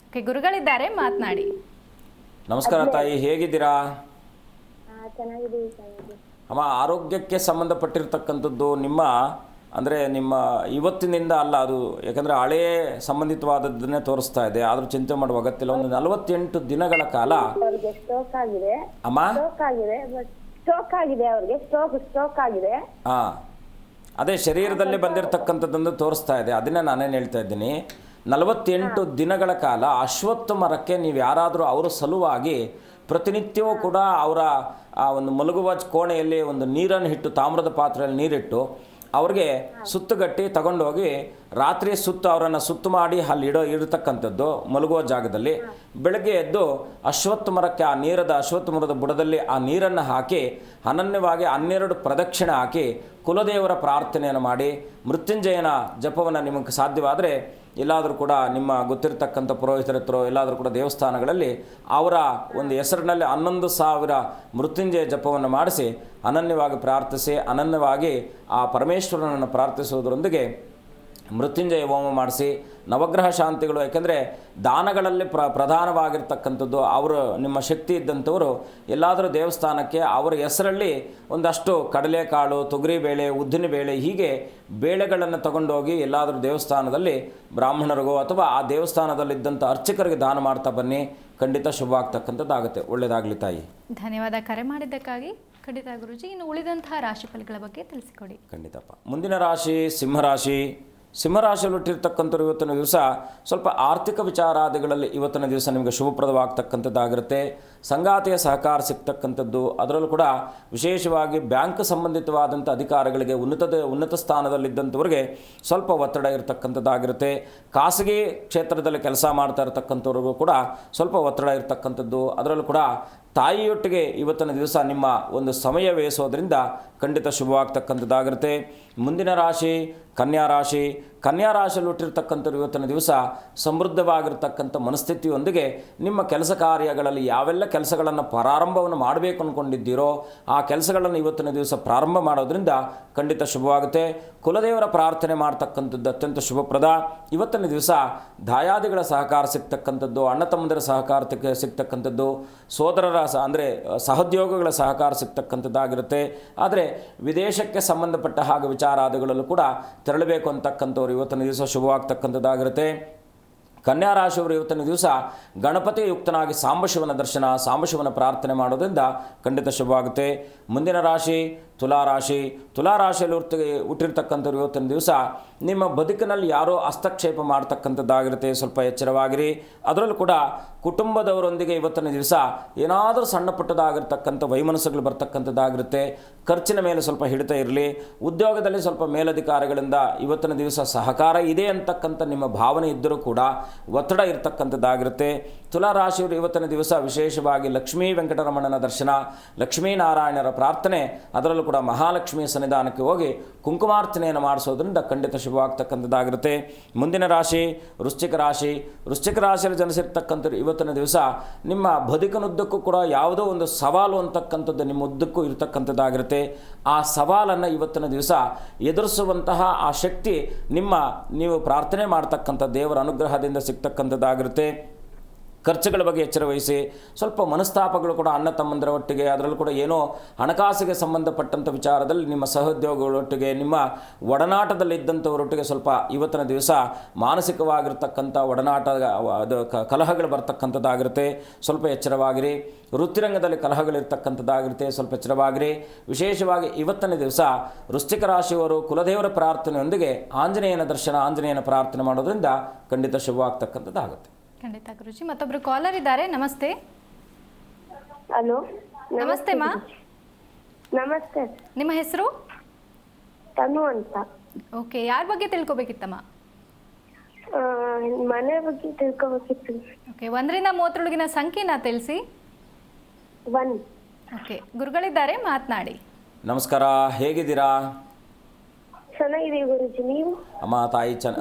ಓಕೆ, ಗುರುಗಳಿದ್ದಾರೆ, ಮಾತನಾಡಿ. ನಮಸ್ಕಾರ ತಾಯಿ, ಹೇಗಿದ್ದೀರಾ? ಚೆನ್ನಾಗಿದ್ದೀವಿ. ಅಮ್ಮ, ಆರೋಗ್ಯಕ್ಕೆ ಸಂಬಂಧಪಟ್ಟಿರ್ತಕ್ಕಂಥದ್ದು ನಿಮ್ಮ ಅಂದರೆ ನಿಮ್ಮ ಇವತ್ತಿನಿಂದ ಅಲ್ಲ ಅದು, ಯಾಕಂದರೆ ಹಳೇ ಸಂಬಂಧಿತವಾದದ್ದನ್ನೇ ತೋರಿಸ್ತಾ ಇದೆ. ಆದರೂ ಚಿಂತೆ ಮಾಡುವ ಅಗತ್ಯ ಇಲ್ಲ. ಒಂದು 48 ದಿನಗಳ ಕಾಲ ಅವ್ರಿಗೆ ಸ್ಟ್ರೋಕ್ ಆಗಿದೆ. ಅಮ್ಮ, ಸ್ಟ್ರೋಕ್ ಆಗಿದೆ ಅವ್ರಿಗೆ, ಸ್ಟ್ರೋಕ್ ಆಗಿದೆ. ಹಾಂ, ಅದೇ ಶರೀರದಲ್ಲಿ ಬಂದಿರತಕ್ಕಂಥದ್ದನ್ನು ತೋರಿಸ್ತಾ ಇದೆ. ಅದನ್ನೇ ನಾನೇನು ಹೇಳ್ತಾ ಇದ್ದೀನಿ, 48 ದಿನಗಳ ಕಾಲ ಅಶ್ವತ್ಥ ಮರಕ್ಕೆ ನೀವು ಯಾರಾದರೂ ಅವರ ಸಲುವಾಗಿ ಪ್ರತಿನಿತ್ಯವೂ ಕೂಡ ಅವರ ಆ ಒಂದು ಮಲಗುವ ಕೋಣೆಯಲ್ಲಿ ಒಂದು ನೀರನ್ನು ಇಟ್ಟು, ತಾಮ್ರದ ಪಾತ್ರೆಯಲ್ಲಿ ನೀರಿಟ್ಟು ಅವ್ರಿಗೆ ಸುತ್ತುಗಟ್ಟಿ ತಗೊಂಡೋಗಿ ರಾತ್ರಿ ಅವರನ್ನು ಸುತ್ತು ಮಾಡಿ ಅಲ್ಲಿ ಇರತಕ್ಕಂಥದ್ದು ಮಲಗುವ ಜಾಗದಲ್ಲಿ. ಬೆಳಗ್ಗೆ ಎದ್ದು ಅಶ್ವತ್ಥ ಮರಕ್ಕೆ ಅಶ್ವತ್ಥ ಮರದ ಬುಡದಲ್ಲಿ ಆ ನೀರನ್ನು ಹಾಕಿ ಅನನ್ಯವಾಗಿ 12 ಪ್ರದಕ್ಷಿಣೆ ಹಾಕಿ ಕುಲದೇವರ ಪ್ರಾರ್ಥನೆಯನ್ನು ಮಾಡಿ ಮೃತ್ಯುಂಜಯನ ಜಪವನ್ನು ನಿಮಗೆ ಸಾಧ್ಯವಾದರೆ ಎಲ್ಲಾದರೂ ಕೂಡ ನಿಮ್ಮ ಗೊತ್ತಿರತಕ್ಕಂಥ ಪುರೋಹಿತರ ಹತ್ರ ಎಲ್ಲಾದರೂ ಕೂಡ ದೇವಸ್ಥಾನಗಳಲ್ಲಿ ಅವರ ಒಂದು ಹೆಸರಿನಲ್ಲಿ 11,000 ಮೃತ್ಯುಂಜಯ ಜಪವನ್ನು ಮಾಡಿಸಿ ಅನನ್ಯವಾಗಿ ಪ್ರಾರ್ಥಿಸಿ, ಅನನ್ಯವಾಗಿ ಆ ಪರಮೇಶ್ವರನನ್ನು ಪ್ರಾರ್ಥಿಸುವುದರೊಂದಿಗೆ ಮೃತ್ಯುಂಜಯ ಹೋಮ ಮಾಡಿಸಿ ನವಗ್ರಹ ಶಾಂತಿಗಳು, ಯಾಕೆಂದರೆ ದಾನಗಳಲ್ಲಿ ಪ್ರಧಾನವಾಗಿರ್ತಕ್ಕಂಥದ್ದು ಅವರು ನಿಮ್ಮ ಶಕ್ತಿ ಇದ್ದಂಥವರು ಎಲ್ಲಾದರೂ ದೇವಸ್ಥಾನಕ್ಕೆ ಅವರ ಹೆಸರಲ್ಲಿ ಒಂದಷ್ಟು ಕಡಲೆಕಾಳು, ತೊಗರಿಬೇಳೆ, ಉದ್ದಿನಬೇಳೆ, ಹೀಗೆ ಬೇಳೆಗಳನ್ನು ತಗೊಂಡೋಗಿ ಎಲ್ಲಾದರೂ ದೇವಸ್ಥಾನದಲ್ಲಿ ಬ್ರಾಹ್ಮಣರಿಗೋ ಅಥವಾ ಆ ದೇವಸ್ಥಾನದಲ್ಲಿದ್ದಂಥ ಅರ್ಚಕರಿಗೆ ದಾನ ಮಾಡ್ತಾ ಬನ್ನಿ. ಖಂಡಿತ ಶುಭ ಆಗ್ತಕ್ಕಂಥದ್ದಾಗುತ್ತೆ. ಒಳ್ಳೆಯದಾಗಲಿ ತಾಯಿ. ಧನ್ಯವಾದ ಕರೆ ಮಾಡಿದ್ದಕ್ಕಾಗಿ. ಖಂಡಿತ ಗುರುಜಿ, ಇನ್ನು ಉಳಿದಂತಹ ರಾಶಿ ಫಲಗಳ ಬಗ್ಗೆ ತಿಳಿಸಿಕೊಡಿ. ಖಂಡಿತಪ್ಪ. ಮುಂದಿನ ರಾಶಿ ಸಿಂಹರಾಶಿ. ಸಿಂಹರಾಶಿಯಲ್ಲಿ ಹುಟ್ಟಿರ್ತಕ್ಕಂಥವ್ರು ಇವತ್ತಿನ ದಿವಸ ಸ್ವಲ್ಪ ಆರ್ಥಿಕ ವಿಚಾರಾದಿಗಳಲ್ಲಿ ಇವತ್ತಿನ ದಿವಸ ನಿಮಗೆ ಶುಭಪ್ರದವಾಗ್ತಕ್ಕಂಥದ್ದಾಗಿರುತ್ತೆ. ಸಂಗಾತಿಯ ಸಹಕಾರ ಸಿಗ್ತಕ್ಕಂಥದ್ದು, ಅದರಲ್ಲೂ ಕೂಡ ವಿಶೇಷವಾಗಿ ಬ್ಯಾಂಕ್ ಸಂಬಂಧಿತವಾದಂಥ ಅಧಿಕಾರಿಗಳಿಗೆ ಉನ್ನತ ಸ್ಥಾನದಲ್ಲಿದ್ದಂಥವ್ರಿಗೆ ಸ್ವಲ್ಪ ಒತ್ತಡ ಇರತಕ್ಕಂಥದ್ದಾಗಿರುತ್ತೆ. ಖಾಸಗಿ ಕ್ಷೇತ್ರದಲ್ಲಿ ಕೆಲಸ ಮಾಡ್ತಾ ಇರತಕ್ಕಂಥವ್ರಿಗೂ ಕೂಡ ಸ್ವಲ್ಪ ಒತ್ತಡ ಇರತಕ್ಕಂಥದ್ದು, ಅದರಲ್ಲೂ ಕೂಡ ತಾಯಿಯೊಟ್ಟಿಗೆ ಇವತ್ತಿನ ದಿವಸ ನಿಮ್ಮ ಒಂದು ಸಮಯ ವ್ಯಯಿಸೋದ್ರಿಂದ ಖಂಡಿತ ಶುಭವಾಗ್ತಕ್ಕಂಥದ್ದಾಗಿರುತ್ತೆ. ಮುಂದಿನ ರಾಶಿ ಕನ್ಯಾ ರಾಶಿ. ಕನ್ಯಾ ರಾಶಿಯಲ್ಲಿ ಹುಟ್ಟಿರ್ತಕ್ಕಂಥವ್ರು ಇವತ್ತಿನ ದಿವಸ ಸಮೃದ್ಧವಾಗಿರ್ತಕ್ಕಂಥ ಮನಸ್ಥಿತಿಯೊಂದಿಗೆ ನಿಮ್ಮ ಕೆಲಸ ಕಾರ್ಯಗಳಲ್ಲಿ ಯಾವೆಲ್ಲ ಕೆಲಸಗಳನ್ನು ಪ್ರಾರಂಭವನ್ನು ಮಾಡಬೇಕು ಅಂದ್ಕೊಂಡಿದ್ದೀರೋ ಆ ಕೆಲಸಗಳನ್ನು ಇವತ್ತಿನ ದಿವಸ ಪ್ರಾರಂಭ ಮಾಡೋದ್ರಿಂದ ಖಂಡಿತ ಶುಭವಾಗುತ್ತೆ. ಕುಲದೇವರ ಪ್ರಾರ್ಥನೆ ಮಾಡ್ತಕ್ಕಂಥದ್ದು ಅತ್ಯಂತ ಶುಭಪ್ರದ. ಇವತ್ತಿನ ದಿವಸ ದಾಯಾದಿಗಳ ಸಹಕಾರ ಸಿಗ್ತಕ್ಕಂಥದ್ದು, ಅಣ್ಣ ತಮ್ಮಂದಿರ ಸಹಕಾರ ಸಿಗ್ತಕ್ಕಂಥದ್ದು, ಸೋದರರ ಅಂದರೆ ಸಹೋದ್ಯೋಗಿಗಳ ಸಹಕಾರ ಸಿಗ್ತಕ್ಕಂಥದ್ದಾಗಿರುತ್ತೆ. ಆದರೆ ವಿದೇಶಕ್ಕೆ ಸಂಬಂಧಪಟ್ಟ ಹಾಗೆ ವಿಚಾರಾದಿಗಳಲ್ಲೂ ಕೂಡ ತೆರಳಬೇಕು ಅಂತಕ್ಕಂಥವ್ರು ಇವತ್ತಿನ ದಿವಸ ಶುಭವಾಗ್ತಕ್ಕಂಥದ್ದಾಗಿರುತ್ತೆ. ಕನ್ಯಾ ರಾಶಿಯವರು ಇವತ್ತಿನ ದಿವಸ ಗಣಪತಿ ಯುಕ್ತನಾಗಿ ಸಾಂಬಶಿವನ ದರ್ಶನ, ಸಾಂಬಶಿವನ ಪ್ರಾರ್ಥನೆ ಮಾಡೋದ್ರಿಂದ ಖಂಡಿತ ಶುಭವಾಗುತ್ತೆ. ಮುಂದಿನ ರಾಶಿ ತುಲಾರಾಶಿ. ತುಲಾರಾಶಿಯಲ್ಲಿ ಹುಟ್ಟಿರ್ತಕ್ಕಂಥವ್ರು ಇವತ್ತಿನ ದಿವಸ ನಿಮ್ಮ ಬದುಕಿನಲ್ಲಿ ಯಾರೋ ಹಸ್ತಕ್ಷೇಪ ಮಾಡ್ತಕ್ಕಂಥದ್ದಾಗಿರುತ್ತೆ, ಸ್ವಲ್ಪ ಎಚ್ಚರವಾಗಿರಿ. ಅದರಲ್ಲೂ ಕೂಡ ಕುಟುಂಬದವರೊಂದಿಗೆ ಇವತ್ತಿನ ದಿವಸ ಏನಾದರೂ ಸಣ್ಣ ಪುಟ್ಟದಾಗಿರ್ತಕ್ಕಂಥ ವೈಮನಸ್ಸುಗಳು ಬರ್ತಕ್ಕಂಥದ್ದಾಗಿರುತ್ತೆ. ಖರ್ಚಿನ ಮೇಲೆ ಸ್ವಲ್ಪ ಹಿಡಿತ ಇರಲಿ. ಉದ್ಯೋಗದಲ್ಲಿ ಸ್ವಲ್ಪ ಮೇಲಧಿಕಾರಿಗಳಿಂದ ಇವತ್ತಿನ ದಿವಸ ಸಹಕಾರ ಇದೆ ಅಂತಕ್ಕಂಥ ನಿಮ್ಮ ಭಾವನೆ ಇದ್ದರೂ ಕೂಡ ಒತ್ತಡ ಇರತಕ್ಕಂಥದ್ದಾಗಿರುತ್ತೆ. ತುಲಾರಾಶಿಯವರು ಇವತ್ತಿನ ದಿವಸ ವಿಶೇಷವಾಗಿ ಲಕ್ಷ್ಮೀ ವೆಂಕಟರಮಣನ ದರ್ಶನ, ಲಕ್ಷ್ಮೀನಾರಾಯಣರ ಪ್ರಾರ್ಥನೆ, ಅದರಲ್ಲೂ ಕೂಡ ಮಹಾಲಕ್ಷ್ಮಿಯ ಸನ್ನಿಧಾನಕ್ಕೆ ಹೋಗಿ ಕುಂಕುಮಾರ್ಚನೆಯನ್ನು ಮಾಡಿಸೋದ್ರಿಂದ ಖಂಡಿತ ಶುಭವಾಗ್ತಕ್ಕಂಥದ್ದಾಗಿರುತ್ತೆ. ಮುಂದಿನ ರಾಶಿ ವೃಶ್ಚಿಕ ರಾಶಿ. ವೃಶ್ಚಿಕ ರಾಶಿಯಲ್ಲಿ ಜನಿಸಿರ್ತಕ್ಕಂಥವ್ರು ಇವತ್ತಿನ ದಿವಸ ನಿಮ್ಮ ಬದುಕಿನುದ್ದಕ್ಕೂ ಕೂಡ ಯಾವುದೋ ಒಂದು ಸವಾಲು ಅಂತಕ್ಕಂಥದ್ದು ನಿಮ್ಮ ಉದ್ದಕ್ಕೂ ಇರತಕ್ಕಂಥದ್ದಾಗಿರುತ್ತೆ. ಆ ಸವಾಲನ್ನು ಇವತ್ತಿನ ದಿವಸ ಎದುರಿಸುವಂತಹ ಆ ಶಕ್ತಿ ನೀವು ಪ್ರಾರ್ಥನೆ ಮಾಡ್ತಕ್ಕಂಥ ದೇವರ ಅನುಗ್ರಹದಿಂದ ಸಿಗ್ತಕ್ಕಂಥದ್ದಾಗಿರುತ್ತೆ. ಖರ್ಚುಗಳ ಬಗ್ಗೆ ಎಚ್ಚರ ವಹಿಸಿ. ಸ್ವಲ್ಪ ಮನಸ್ತಾಪಗಳು ಕೂಡ ಅಣ್ಣ ತಮ್ಮಂದರ ಒಟ್ಟಿಗೆ, ಅದರಲ್ಲೂ ಕೂಡ ಏನೋ ಹಣಕಾಸಿಗೆ ಸಂಬಂಧಪಟ್ಟಂಥ ವಿಚಾರದಲ್ಲಿ ನಿಮ್ಮ ಸಹೋದ್ಯೋಗಿಗಳೊಟ್ಟಿಗೆ, ನಿಮ್ಮ ಒಡನಾಟದಲ್ಲಿದ್ದಂಥವರೊಟ್ಟಿಗೆ ಸ್ವಲ್ಪ ಇವತ್ತಿನ ದಿವಸ ಮಾನಸಿಕವಾಗಿರ್ತಕ್ಕಂಥ ಕಲಹಗಳು ಬರ್ತಕ್ಕಂಥದ್ದಾಗಿರುತ್ತೆ. ಸ್ವಲ್ಪ ಎಚ್ಚರವಾಗಿರಿ. ವೃತ್ತಿರಂಗದಲ್ಲಿ ಕಲಹಗಳಿರ್ತಕ್ಕಂಥದ್ದಾಗಿರುತ್ತೆ, ಸ್ವಲ್ಪ ಎಚ್ಚರವಾಗಿರಿ. ವಿಶೇಷವಾಗಿ ಇವತ್ತಿನ ದಿವಸ ವೃಶ್ಚಿಕ ರಾಶಿಯವರು ಕುಲದೇವರ ಪ್ರಾರ್ಥನೆಯೊಂದಿಗೆ ಆಂಜನೇಯನ ದರ್ಶನ, ಆಂಜನೇಯನ ಪ್ರಾರ್ಥನೆ ಮಾಡೋದ್ರಿಂದ ಖಂಡಿತ ಶುಭವಾಗ್ತಕ್ಕಂಥದ್ದಾಗುತ್ತೆ. ಖಂಡಿತ ಗುರುಜಿ. ಮತ್ತೊಬ್ರು ಕಾಲರ್ ಇದ್ದಾರೆ. ನಮಸ್ತೆ. ಹಲೋ. ನಮಸ್ತೆ ಮಾ. ನಮಸ್ತೆ. ನಿಮ್ಮ ಹೆಸರು? ತನು ಅಂತ. ಓಕೆ, ಯಾರ ಬಗ್ಗೆ ತಿಳ್ಕೊಬೇಕಿತ್ತಮ್ಮ? ಮನೆ ಬಗ್ಗೆ ತಿಳ್ಕೊಬೇಕಿತ್ತು. ಓಕೆ, 1ರಿಂದ 30ರೊಳಗಿನ ಸಂಖ್ಯೆನ ತಿಳಿಸಿ. 1. ಓಕೆ, ಗುರುಗಳಿದ್ದಾರೆ, ಮಾತನಾಡಿ. ನಮಸ್ಕಾರ, ಹೇಗಿದ್ದೀರಾ? ಚೆನ್ನಾಗಿದೆ ಗುರುಜಿ, ನೀವು? ಅಮ್ಮ ತಾಯಿ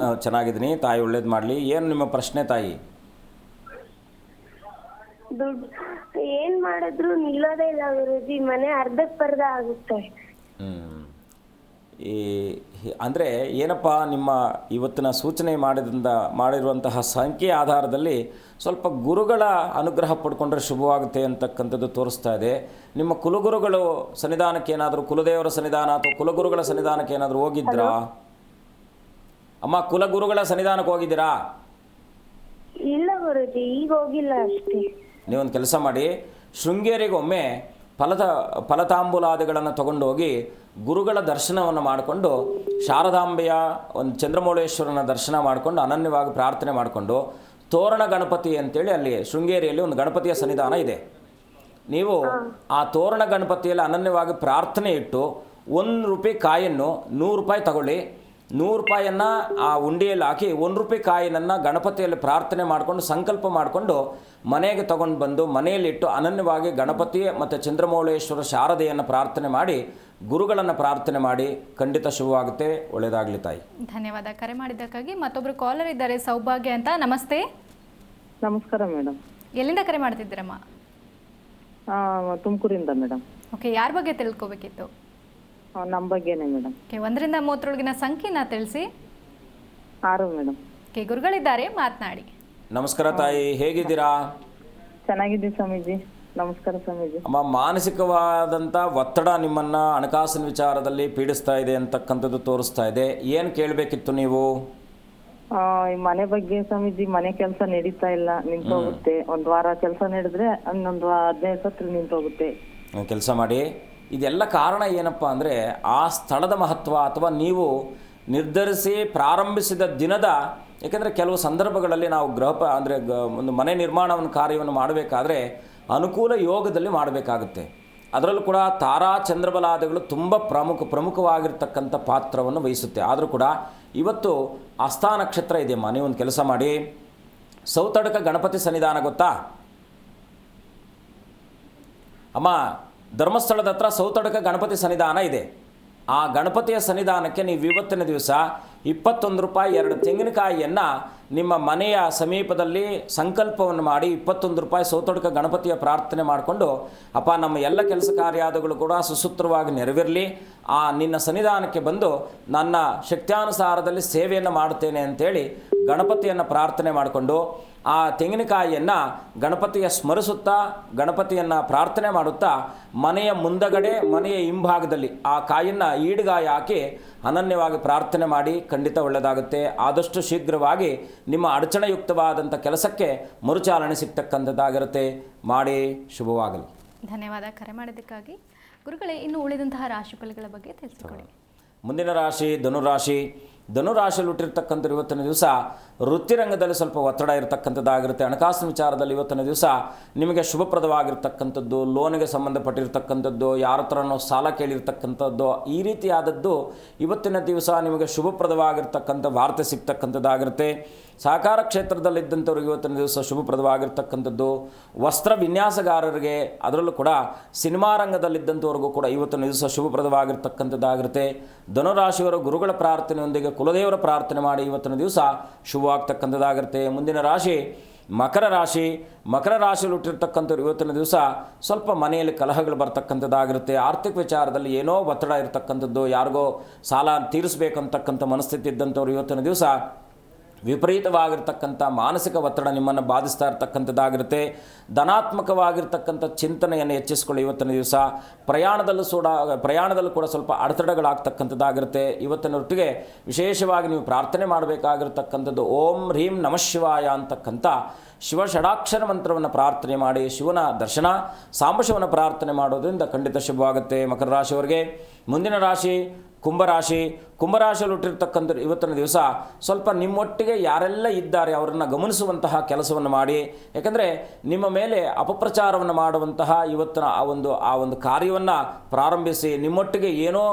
ಚೆನ್ನಾಗಿದ್ದೀನಿ. ತಾಯಿ ಒಳ್ಳೇದು ಮಾಡಲಿ. ಏನು ನಿಮ್ಮ ಪ್ರಶ್ನೆ ತಾಯಿ? ದುಡ್ಡು ಏನ್ ಮಾಡಿದ್ರು ನಿಲ್ಲೋದೇ ಇಲ್ಲ ಗುರುಜಿ, ಮನೆ ಅರ್ಧಕ್ಕರ್ಧ ಆಗುತ್ತೆ. ಅಂದರೆ ಏನಪ್ಪ, ನಿಮ್ಮ ಇವತ್ತಿನ ಸೂಚನೆ ಮಾಡಿರುವಂತಹ ಸಂಖ್ಯೆ ಆಧಾರದಲ್ಲಿ ಸ್ವಲ್ಪ ಗುರುಗಳ ಅನುಗ್ರಹ ಪಡ್ಕೊಂಡ್ರೆ ಶುಭವಾಗುತ್ತೆ ಅಂತಕ್ಕಂಥದ್ದು ತೋರಿಸ್ತಾ ಇದೆ. ನಿಮ್ಮ ಕುಲಗುರುಗಳು ಸನ್ನಿಧಾನಕ್ಕೆ ಏನಾದರೂ, ಕುಲದೇವರ ಸನ್ನಿಧಾನ ಅಥವಾ ಕುಲಗುರುಗಳ ಸನ್ನಿಧಾನಕ್ಕೆ ಏನಾದರೂ ಹೋಗಿದ್ರಾ ಅಮ್ಮ? ಕುಲಗುರುಗಳ ಸನ್ನಿಧಾನಕ್ಕೆ ಹೋಗಿದ್ದೀರಾ? ಇಲ್ಲ ಗುರುಜಿ, ಈಗ ಹೋಗಿಲ್ಲ ಅಷ್ಟೇ. ನೀವೊಂದು ಕೆಲಸ ಮಾಡಿ, ಶೃಂಗೇರಿಗೆ ಒಮ್ಮೆ ಫಲತಾಂಬೂಲಾದಿಗಳನ್ನು ತಗೊಂಡೋಗಿ ಗುರುಗಳ ದರ್ಶನವನ್ನು ಮಾಡಿಕೊಂಡು, ಶಾರದಾಂಬೆಯ ಒಂದು ಚಂದ್ರಮೌಳೇಶ್ವರನ ದರ್ಶನ ಮಾಡಿಕೊಂಡು ಅನನ್ಯವಾಗಿ ಪ್ರಾರ್ಥನೆ ಮಾಡಿಕೊಂಡು, ತೋರಣ ಗಣಪತಿ ಅಂತೇಳಿ ಅಲ್ಲಿ ಶೃಂಗೇರಿಯಲ್ಲಿ ಒಂದು ಗಣಪತಿಯ ಸನ್ನಿಧಾನ ಇದೆ. ನೀವು ಆ ತೋರಣ ಗಣಪತಿಯಲ್ಲಿ ಅನನ್ಯವಾಗಿ ಪ್ರಾರ್ಥನೆ ಇಟ್ಟು 1 ರೂಪಾಯಿ ಕಾಯನ್ನು 100 ರೂಪಾಯಿ ತಗೊಳ್ಳಿ. 100 ರೂಪಾಯಿಯನ್ನು ಆ ಉಂಡಿಯಲ್ಲಿ ಹಾಕಿ 1 ರೂಪಾಯಿ ಕಾಯಿನನ್ನು ಗಣಪತಿಯಲ್ಲಿ ಪ್ರಾರ್ಥನೆ ಮಾಡಿಕೊಂಡು ಸಂಕಲ್ಪ ಮಾಡಿಕೊಂಡು ಮನೆಗೆ ತಗೊಂಡು ಬಂದು ಮನೆಯಲ್ಲಿಟ್ಟು ಅನನ್ಯವಾಗಿ ಗಣಪತಿ ಮತ್ತು ಚಂದ್ರಮೌಳೇಶ್ವರ ಶಾರದೆಯನ್ನು ಪ್ರಾರ್ಥನೆ ಮಾಡಿ, ಗುರುಗಳನ್ನು ಪ್ರಾರ್ಥನೆ ಮಾಡಿ. ಖಂಡಿತ ಶುಭವಾಗುತ್ತೆ. ಒಳ್ಳೆಯದಾಗಲಿ ತಾಯಿ. ಧನ್ಯವಾದ ಕರೆ ಮಾಡಿದ್ದಕ್ಕಾಗಿ. ಮತ್ತೊಬ್ರು ಕಾಲರ್ ಇದ್ದಾರೆ, ಸೌಭಾಗ್ಯ ಅಂತ. ನಮಸ್ತೆ. ನಮಸ್ಕಾರ ಮೇಡಮ್. ಎಲ್ಲಿಂದ ಕರೆ ಮಾಡ್ತಿದ್ದೀರಮ್ಮ? ತುಮಕೂರಿಂದ ಮೇಡಮ್. ಓಕೆ, ಯಾರ ಬಗ್ಗೆ ತಿಳ್ಕೊಬೇಕಿತ್ತು? ನಮ್ಮ ಬಗ್ಗೆನೇ ಮೇಡಮ್. ಓಕೆ, 1ರಿಂದ 30ರೊಳಗಿನ ಸಂಖ್ಯೆನ ತಿಳಿಸಿ. 6 ಮೇಡಮ್. ಓಕೆ, ಗುರುಗಳಿದ್ದಾರೆ, ಮಾತನಾಡಿ. ನಮಸ್ಕಾರ ತಾಯಿ, ಹೇಗಿದ್ದೀರಾ? ಚೆನ್ನಾಗಿದ್ದೀವಿ ಸ್ವಾಮೀಜಿ. ನಮಸ್ಕಾರ ಸ್ವಾಮೀಜಿ. ಅಮ್ಮ, ಮಾನಸಿಕವಾದಂಥ ಒತ್ತಡ ನಿಮ್ಮನ್ನು ಹಣಕಾಸಿನ ವಿಚಾರದಲ್ಲಿ ಪೀಡಿಸ್ತಾ ಇದೆ ಅಂತಕ್ಕಂಥದ್ದು ತೋರಿಸ್ತಾ ಇದೆ. ಏನು ಕೇಳಬೇಕಿತ್ತು ನೀವು? ಈ ಮನೆ ಬಗ್ಗೆ ಸ್ವಾಮೀಜಿ, ಮನೆ ಕೆಲಸ ನಡೀತಾ ಇಲ್ಲ, ನಿಂತೋಗುತ್ತೆ. 1 ವಾರ ಕೆಲಸ ನಡೆದ್ರೆ ಇನ್ನೊಂದು 15 ಸತ್ರ ನಿಂತೋಗುತ್ತೆ. ಕೆಲಸ ಮಾಡಿ. ಇದೆಲ್ಲ ಕಾರಣ ಏನಪ್ಪ ಅಂದರೆ, ಆ ಸ್ಥಳದ ಮಹತ್ವ ಅಥವಾ ನೀವು ನಿರ್ಧರಿಸಿ ಪ್ರಾರಂಭಿಸಿದ ದಿನದ, ಏಕೆಂದರೆ ಕೆಲವು ಸಂದರ್ಭಗಳಲ್ಲಿ ನಾವು ಒಂದು ಮನೆ ನಿರ್ಮಾಣವನ್ನು ಕಾರ್ಯವನ್ನು ಮಾಡಬೇಕಾದ್ರೆ ಅನುಕೂಲ ಯೋಗದಲ್ಲಿ ಮಾಡಬೇಕಾಗುತ್ತೆ. ಅದರಲ್ಲೂ ಕೂಡ ತಾರಾ ಚಂದ್ರಬಲಾದಿಗಳು ತುಂಬ ಪ್ರಮುಖವಾಗಿರ್ತಕ್ಕಂಥ ಪಾತ್ರವನ್ನು ವಹಿಸುತ್ತೆ. ಆದರೂ ಕೂಡ ಇವತ್ತು ಹಸ್ತ ನಕ್ಷತ್ರ ಇದೆಯಮ್ಮ. ನೀವೊಂದು ಕೆಲಸ ಮಾಡಿ, ಸೌತಡಕ ಗಣಪತಿ ಸನ್ನಿಧಾನ ಗೊತ್ತಾ ಅಮ್ಮ? ಧರ್ಮಸ್ಥಳದ ಹತ್ರ ಸೌತಡಕ ಗಣಪತಿ ಸನ್ನಿಧಾನ ಇದೆ. ಆ ಗಣಪತಿಯ ಸನ್ನಿಧಾನಕ್ಕೆ ನೀವು ಇವತ್ತಿನ ದಿವಸ 21 ರೂಪಾಯಿ 2 ತೆಂಗಿನಕಾಯಿಯನ್ನು ನಿಮ್ಮ ಮನೆಯ ಸಮೀಪದಲ್ಲಿ ಸಂಕಲ್ಪವನ್ನು ಮಾಡಿ 21 ರೂಪಾಯಿ ಸೌತಡಕ ಗಣಪತಿಯ ಪ್ರಾರ್ಥನೆ ಮಾಡಿಕೊಂಡು, ಅಪ್ಪ ನಮ್ಮ ಎಲ್ಲ ಕೆಲಸ ಕಾರ್ಯಾದಿಗಳು ಕೂಡ ಸುಸೂತ್ರವಾಗಿ ನೆರವೇರಲಿ, ನಿನ್ನ ಸನ್ನಿಧಾನಕ್ಕೆ ಬಂದು ನನ್ನ ಶಕ್ತ್ಯಾನುಸಾರದಲ್ಲಿ ಸೇವೆಯನ್ನು ಮಾಡುತ್ತೇನೆ ಅಂತೇಳಿ ಗಣಪತಿಯನ್ನು ಪ್ರಾರ್ಥನೆ ಮಾಡಿಕೊಂಡು ಆ ತೆಂಗಿನಕಾಯಿಯನ್ನು ಗಣಪತಿಯ ಸ್ಮರಿಸುತ್ತಾ ಗಣಪತಿಯನ್ನು ಪ್ರಾರ್ಥನೆ ಮಾಡುತ್ತಾ ಮನೆಯ ಮುಂದಗಡೆ ಮನೆಯ ಹಿಂಭಾಗದಲ್ಲಿ ಆ ಕಾಯನ್ನು ಈಡುಗಾಯಿ ಹಾಕಿ ಅನನ್ಯವಾಗಿ ಪ್ರಾರ್ಥನೆ ಮಾಡಿ, ಖಂಡಿತ ಒಳ್ಳೆಯದಾಗುತ್ತೆ. ಆದಷ್ಟು ಶೀಘ್ರವಾಗಿ ನಿಮ್ಮ ಅಡಚಣೆಯುಕ್ತವಾದಂಥ ಕೆಲಸಕ್ಕೆ ಮರುಚಾಲನೆ ಸಿಗ್ತಕ್ಕಂಥದ್ದಾಗಿರುತ್ತೆ. ಮಾಡಿ, ಶುಭವಾಗಲಿ. ಧನ್ಯವಾದ ಕರೆ ಮಾಡಿದ್ದಕ್ಕಾಗಿ. ಗುರುಗಳೇ, ಇನ್ನು ಉಳಿದಂತಹ ರಾಶಿಫಲಗಳ ಬಗ್ಗೆ ತಿಳಿಸಿಕೊಡಿ. ಮುಂದಿನ ರಾಶಿ ಧನುರಾಶಿ. ಧನುರಾಶಿಯಲ್ಲಿ ಹುಟ್ಟಿರ್ತಕ್ಕಂಥ ಇವತ್ತಿನ ದಿವಸ ವೃತ್ತಿರಂಗದಲ್ಲಿ ಸ್ವಲ್ಪ ಒತ್ತಡ ಇರತಕ್ಕಂಥದ್ದಾಗಿರುತ್ತೆ. ಹಣಕಾಸಿನ ವಿಚಾರದಲ್ಲಿ ಇವತ್ತಿನ ದಿವಸ ನಿಮಗೆ ಶುಭಪ್ರದವಾಗಿರ್ತಕ್ಕಂಥದ್ದು, ಲೋನಿಗೆ ಸಂಬಂಧಪಟ್ಟಿರ್ತಕ್ಕಂಥದ್ದು, ಯಾರ ಹತ್ರನೋ ಸಾಲ ಕೇಳಿರ್ತಕ್ಕಂಥದ್ದು, ಈ ರೀತಿಯಾದದ್ದು ಇವತ್ತಿನ ದಿವಸ ನಿಮಗೆ ಶುಭಪ್ರದವಾಗಿರ್ತಕ್ಕಂಥ ವಾರ್ತೆ ಸಿಗ್ತಕ್ಕಂಥದ್ದಾಗಿರುತ್ತೆ. ಸಹಕಾರ ಕ್ಷೇತ್ರದಲ್ಲಿದ್ದಂಥವ್ರಿಗೆ ಇವತ್ತಿನ ದಿವಸ ಶುಭಪ್ರದವಾಗಿರ್ತಕ್ಕಂಥದ್ದು. ವಸ್ತ್ರ ವಿನ್ಯಾಸಗಾರರಿಗೆ, ಅದರಲ್ಲೂ ಕೂಡ ಸಿನಿಮಾ ರಂಗದಲ್ಲಿದ್ದಂಥವ್ರಿಗೂ ಕೂಡ ಇವತ್ತಿನ ದಿವಸ ಶುಭಪ್ರದವಾಗಿರ್ತಕ್ಕಂಥದ್ದಾಗಿರುತ್ತೆ. ಧನುರಾಶಿಯವರು ಗುರುಗಳ ಪ್ರಾರ್ಥನೆಯೊಂದಿಗೆ ಕುಲದೇವರ ಪ್ರಾರ್ಥನೆ ಮಾಡಿ ಇವತ್ತಿನ ದಿವಸ ಶುಭವಾಗ್ತಕ್ಕಂಥದ್ದಾಗಿರುತ್ತೆ. ಮುಂದಿನ ರಾಶಿ ಮಕರ ರಾಶಿ. ಮಕರ ರಾಶಿಯಲ್ಲಿ ಹುಟ್ಟಿರ್ತಕ್ಕಂಥವ್ರು ಇವತ್ತಿನ ದಿವಸ ಸ್ವಲ್ಪ ಮನೆಯಲ್ಲಿ ಕಲಹಗಳು ಬರ್ತಕ್ಕಂಥದ್ದಾಗಿರುತ್ತೆ. ಆರ್ಥಿಕ ವಿಚಾರದಲ್ಲಿ ಏನೋ ಒತ್ತಡ ಇರತಕ್ಕಂಥದ್ದು, ಯಾರಿಗೋ ಸಾಲ ತೀರಿಸಬೇಕಂತಕ್ಕಂಥ ಮನಸ್ಥಿತಿ ಇದ್ದಂಥವ್ರು ಇವತ್ತಿನ ದಿವಸ ವಿಪರೀತವಾಗಿರ್ತಕ್ಕಂಥ ಮಾನಸಿಕ ಒತ್ತಡ ನಿಮ್ಮನ್ನು ಬಾಧಿಸ್ತಾ ಇರ್ತಕ್ಕಂಥದ್ದಾಗಿರುತ್ತೆ. ಧನಾತ್ಮಕವಾಗಿರ್ತಕ್ಕಂಥ ಚಿಂತನೆಯನ್ನು ಹೆಚ್ಚಿಸ್ಕೊಳ್ಳಿ ಇವತ್ತಿನ ದಿವಸ. ಪ್ರಯಾಣದಲ್ಲೂ ಕೂಡ ಸ್ವಲ್ಪ ಅಡೆತಡೆಗಳಾಗ್ತಕ್ಕಂಥದ್ದಾಗಿರುತ್ತೆ. ಇವತ್ತಿನೊಟ್ಟಿಗೆ ವಿಶೇಷವಾಗಿ ನೀವು ಪ್ರಾರ್ಥನೆ ಮಾಡಬೇಕಾಗಿರ್ತಕ್ಕಂಥದ್ದು ಓಂ ಹ್ರೀಂ ನಮಃ ಶಿವಾಯ ಅಂತಕ್ಕಂಥ ಶಿವ ಷಡಾಕ್ಷರ ಮಂತ್ರವನ್ನು ಪ್ರಾರ್ಥನೆ ಮಾಡಿ, ಶಿವನ ದರ್ಶನ, ಸಾಂಬಶಿವನ ಪ್ರಾರ್ಥನೆ ಮಾಡೋದ್ರಿಂದ ಖಂಡಿತ ಶುಭವಾಗುತ್ತೆ ಮಕರ ರಾಶಿಯವರಿಗೆ. ಮುಂದಿನ ರಾಶಿ ಕುಂಭರಾಶಿ. ಕುಂಭರಾಶಿಯಲ್ಲಿ ಹುಟ್ಟಿರ್ತಕ್ಕಂಥ ಇವತ್ತಿನ ದಿವಸ ಸ್ವಲ್ಪ ನಿಮ್ಮೊಟ್ಟಿಗೆ ಯಾರೆಲ್ಲ ಇದ್ದಾರೆ ಅವರನ್ನು ಗಮನಿಸುವಂತಹ ಕೆಲಸವನ್ನು ಮಾಡಿ. ಯಾಕಂದರೆ ನಿಮ್ಮ ಮೇಲೆ ಅಪಪ್ರಚಾರವನ್ನು ಮಾಡುವಂತಹ ಇವತ್ತಿನ ಆ ಒಂದು ಕಾರ್ಯವನ್ನು ಪ್ರಾರಂಭಿಸಿ, ನಿಮ್ಮೊಟ್ಟಿಗೆ ಏನೋ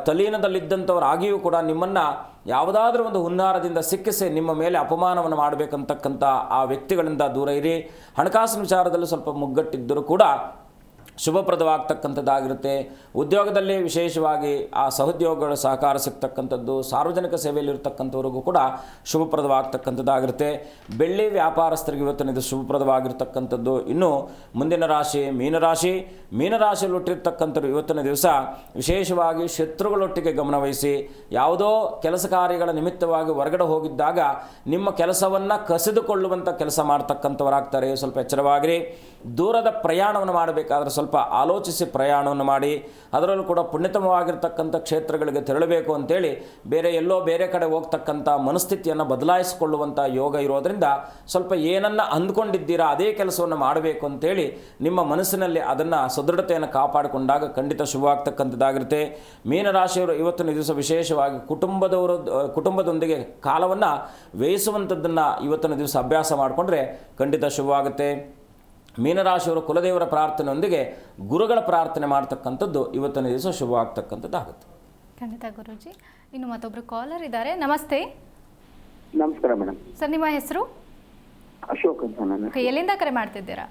ತಲೀನದಲ್ಲಿದ್ದಂಥವರಾಗಿಯೂ ಕೂಡ ನಿಮ್ಮನ್ನು ಯಾವುದಾದ್ರೂ ಒಂದು ಹುನ್ನಾರದಿಂದ ಸಿಕ್ಕಿಸಿ ನಿಮ್ಮ ಮೇಲೆ ಅಪಮಾನವನ್ನು ಮಾಡಬೇಕಂತಕ್ಕಂಥ ಆ ವ್ಯಕ್ತಿಗಳಿಂದ ದೂರ ಇರಿ. ಹಣಕಾಸಿನ ವಿಚಾರದಲ್ಲಿ ಸ್ವಲ್ಪ ಮುಗ್ಗಟ್ಟಿದ್ದರೂ ಕೂಡ ಶುಭಪ್ರದವಾಗ್ತಕ್ಕಂಥದ್ದಾಗಿರುತ್ತೆ. ಉದ್ಯೋಗದಲ್ಲಿ ವಿಶೇಷವಾಗಿ ಆ ಸಹೋದ್ಯೋಗಗಳ ಸಹಕಾರ ಸಿಗ್ತಕ್ಕಂಥದ್ದು, ಸಾರ್ವಜನಿಕ ಸೇವೆಯಲ್ಲಿರ್ತಕ್ಕಂಥವ್ರಿಗೂ ಕೂಡ ಶುಭಪ್ರದವಾಗ್ತಕ್ಕಂಥದ್ದಾಗಿರುತ್ತೆ. ಬೆಳ್ಳಿ ವ್ಯಾಪಾರಸ್ಥರಿಗೆ ಇವತ್ತಿನ ಇದು ಶುಭಪ್ರದವಾಗಿರ್ತಕ್ಕಂಥದ್ದು. ಇನ್ನು ಮುಂದಿನ ರಾಶಿ ಮೀನರಾಶಿ. ಮೀನರಾಶಿಯಲ್ಲಿ ಹುಟ್ಟಿರ್ತಕ್ಕಂಥವ್ರು ಇವತ್ತಿನ ದಿವಸ ವಿಶೇಷವಾಗಿ ಶತ್ರುಗಳೊಟ್ಟಿಗೆ ಗಮನವಹಿಸಿ, ಯಾವುದೋ ಕೆಲಸ ಕಾರ್ಯಗಳ ನಿಮಿತ್ತವಾಗಿ ಹೊರಗಡೆ ಹೋಗಿದ್ದಾಗ ನಿಮ್ಮ ಕೆಲಸವನ್ನು ಕಸಿದುಕೊಳ್ಳುವಂಥ ಕೆಲಸ ಮಾಡ್ತಕ್ಕಂಥವರಾಗ್ತಾರೆ. ಸ್ವಲ್ಪ ಎಚ್ಚರವಾಗಿರಿ. ದೂರದ ಪ್ರಯಾಣವನ್ನು ಮಾಡಬೇಕಾದ್ರೆ ಸ್ವಲ್ಪ ಆಲೋಚಿಸಿ ಪ್ರಯಾಣವನ್ನು ಮಾಡಿ. ಅದರಲ್ಲೂ ಕೂಡ ಪುಣ್ಯತಮವಾಗಿರ್ತಕ್ಕಂಥ ಕ್ಷೇತ್ರಗಳಿಗೆ ತೆರಳಬೇಕು ಅಂತೇಳಿ ಬೇರೆ ಕಡೆ ಹೋಗ್ತಕ್ಕಂಥ ಮನಸ್ಥಿತಿಯನ್ನು ಬದಲಾಯಿಸಿಕೊಳ್ಳುವಂಥ ಯೋಗ ಇರೋದರಿಂದ ಸ್ವಲ್ಪ ಏನನ್ನು ಅಂದ್ಕೊಂಡಿದ್ದೀರಾ ಅದೇ ಕೆಲಸವನ್ನು ಮಾಡಬೇಕು ಅಂತೇಳಿ ನಿಮ್ಮ ಮನಸ್ಸಿನಲ್ಲಿ ಅದನ್ನು ಸದೃಢತೆಯನ್ನು ಕಾಪಾಡಿಕೊಂಡಾಗ ಖಂಡಿತ ಶುಭವಾಗ್ತಕ್ಕಂಥದ್ದಾಗಿರುತ್ತೆ. ಮೀನರಾಶಿಯವರು ಇವತ್ತಿನ ದಿವಸ ವಿಶೇಷವಾಗಿ ಕುಟುಂಬದೊಂದಿಗೆ ಕಾಲವನ್ನು ವ್ಯಯಿಸುವಂಥದ್ದನ್ನು ಇವತ್ತಿನ ದಿವಸ ಅಭ್ಯಾಸ ಮಾಡಿಕೊಂಡ್ರೆ ಖಂಡಿತ ಶುಭವಾಗುತ್ತೆ. ಮೀನರಾಶಿಯವರು ಕುಲದೇವರ ಪ್ರಾರ್ಥನೆಯೊಂದಿಗೆ ಗುರುಗಳ ಪ್ರಾರ್ಥನೆ ಮಾಡ್ತಕ್ಕಂಥದ್ದು ಇವತ್ತಿನ ದಿವಸ ಶುಭವಾಗ್ತಕ್ಕಂಥದ್ದಾಗುತ್ತೆ. ಖಂಡಿತ ಗುರೂಜಿ. ಇನ್ನು ಮತ್ತೊಬ್ಬರು ಕಾಲರ್ ಇದ್ದಾರೆ. ನಮಸ್ತೆ. ನಮಸ್ಕಾರ ಮೇಡಮ್. ಸರ್, ನಿಮ್ಮ ಹೆಸರು? ಅಶೋಕ್ ಅಂತ ನಾನು. ಓಕೆ, ಎಲ್ಲಿಂದ ಕರೆ ಮಾಡ್ತಿದ್ದೀರಾ?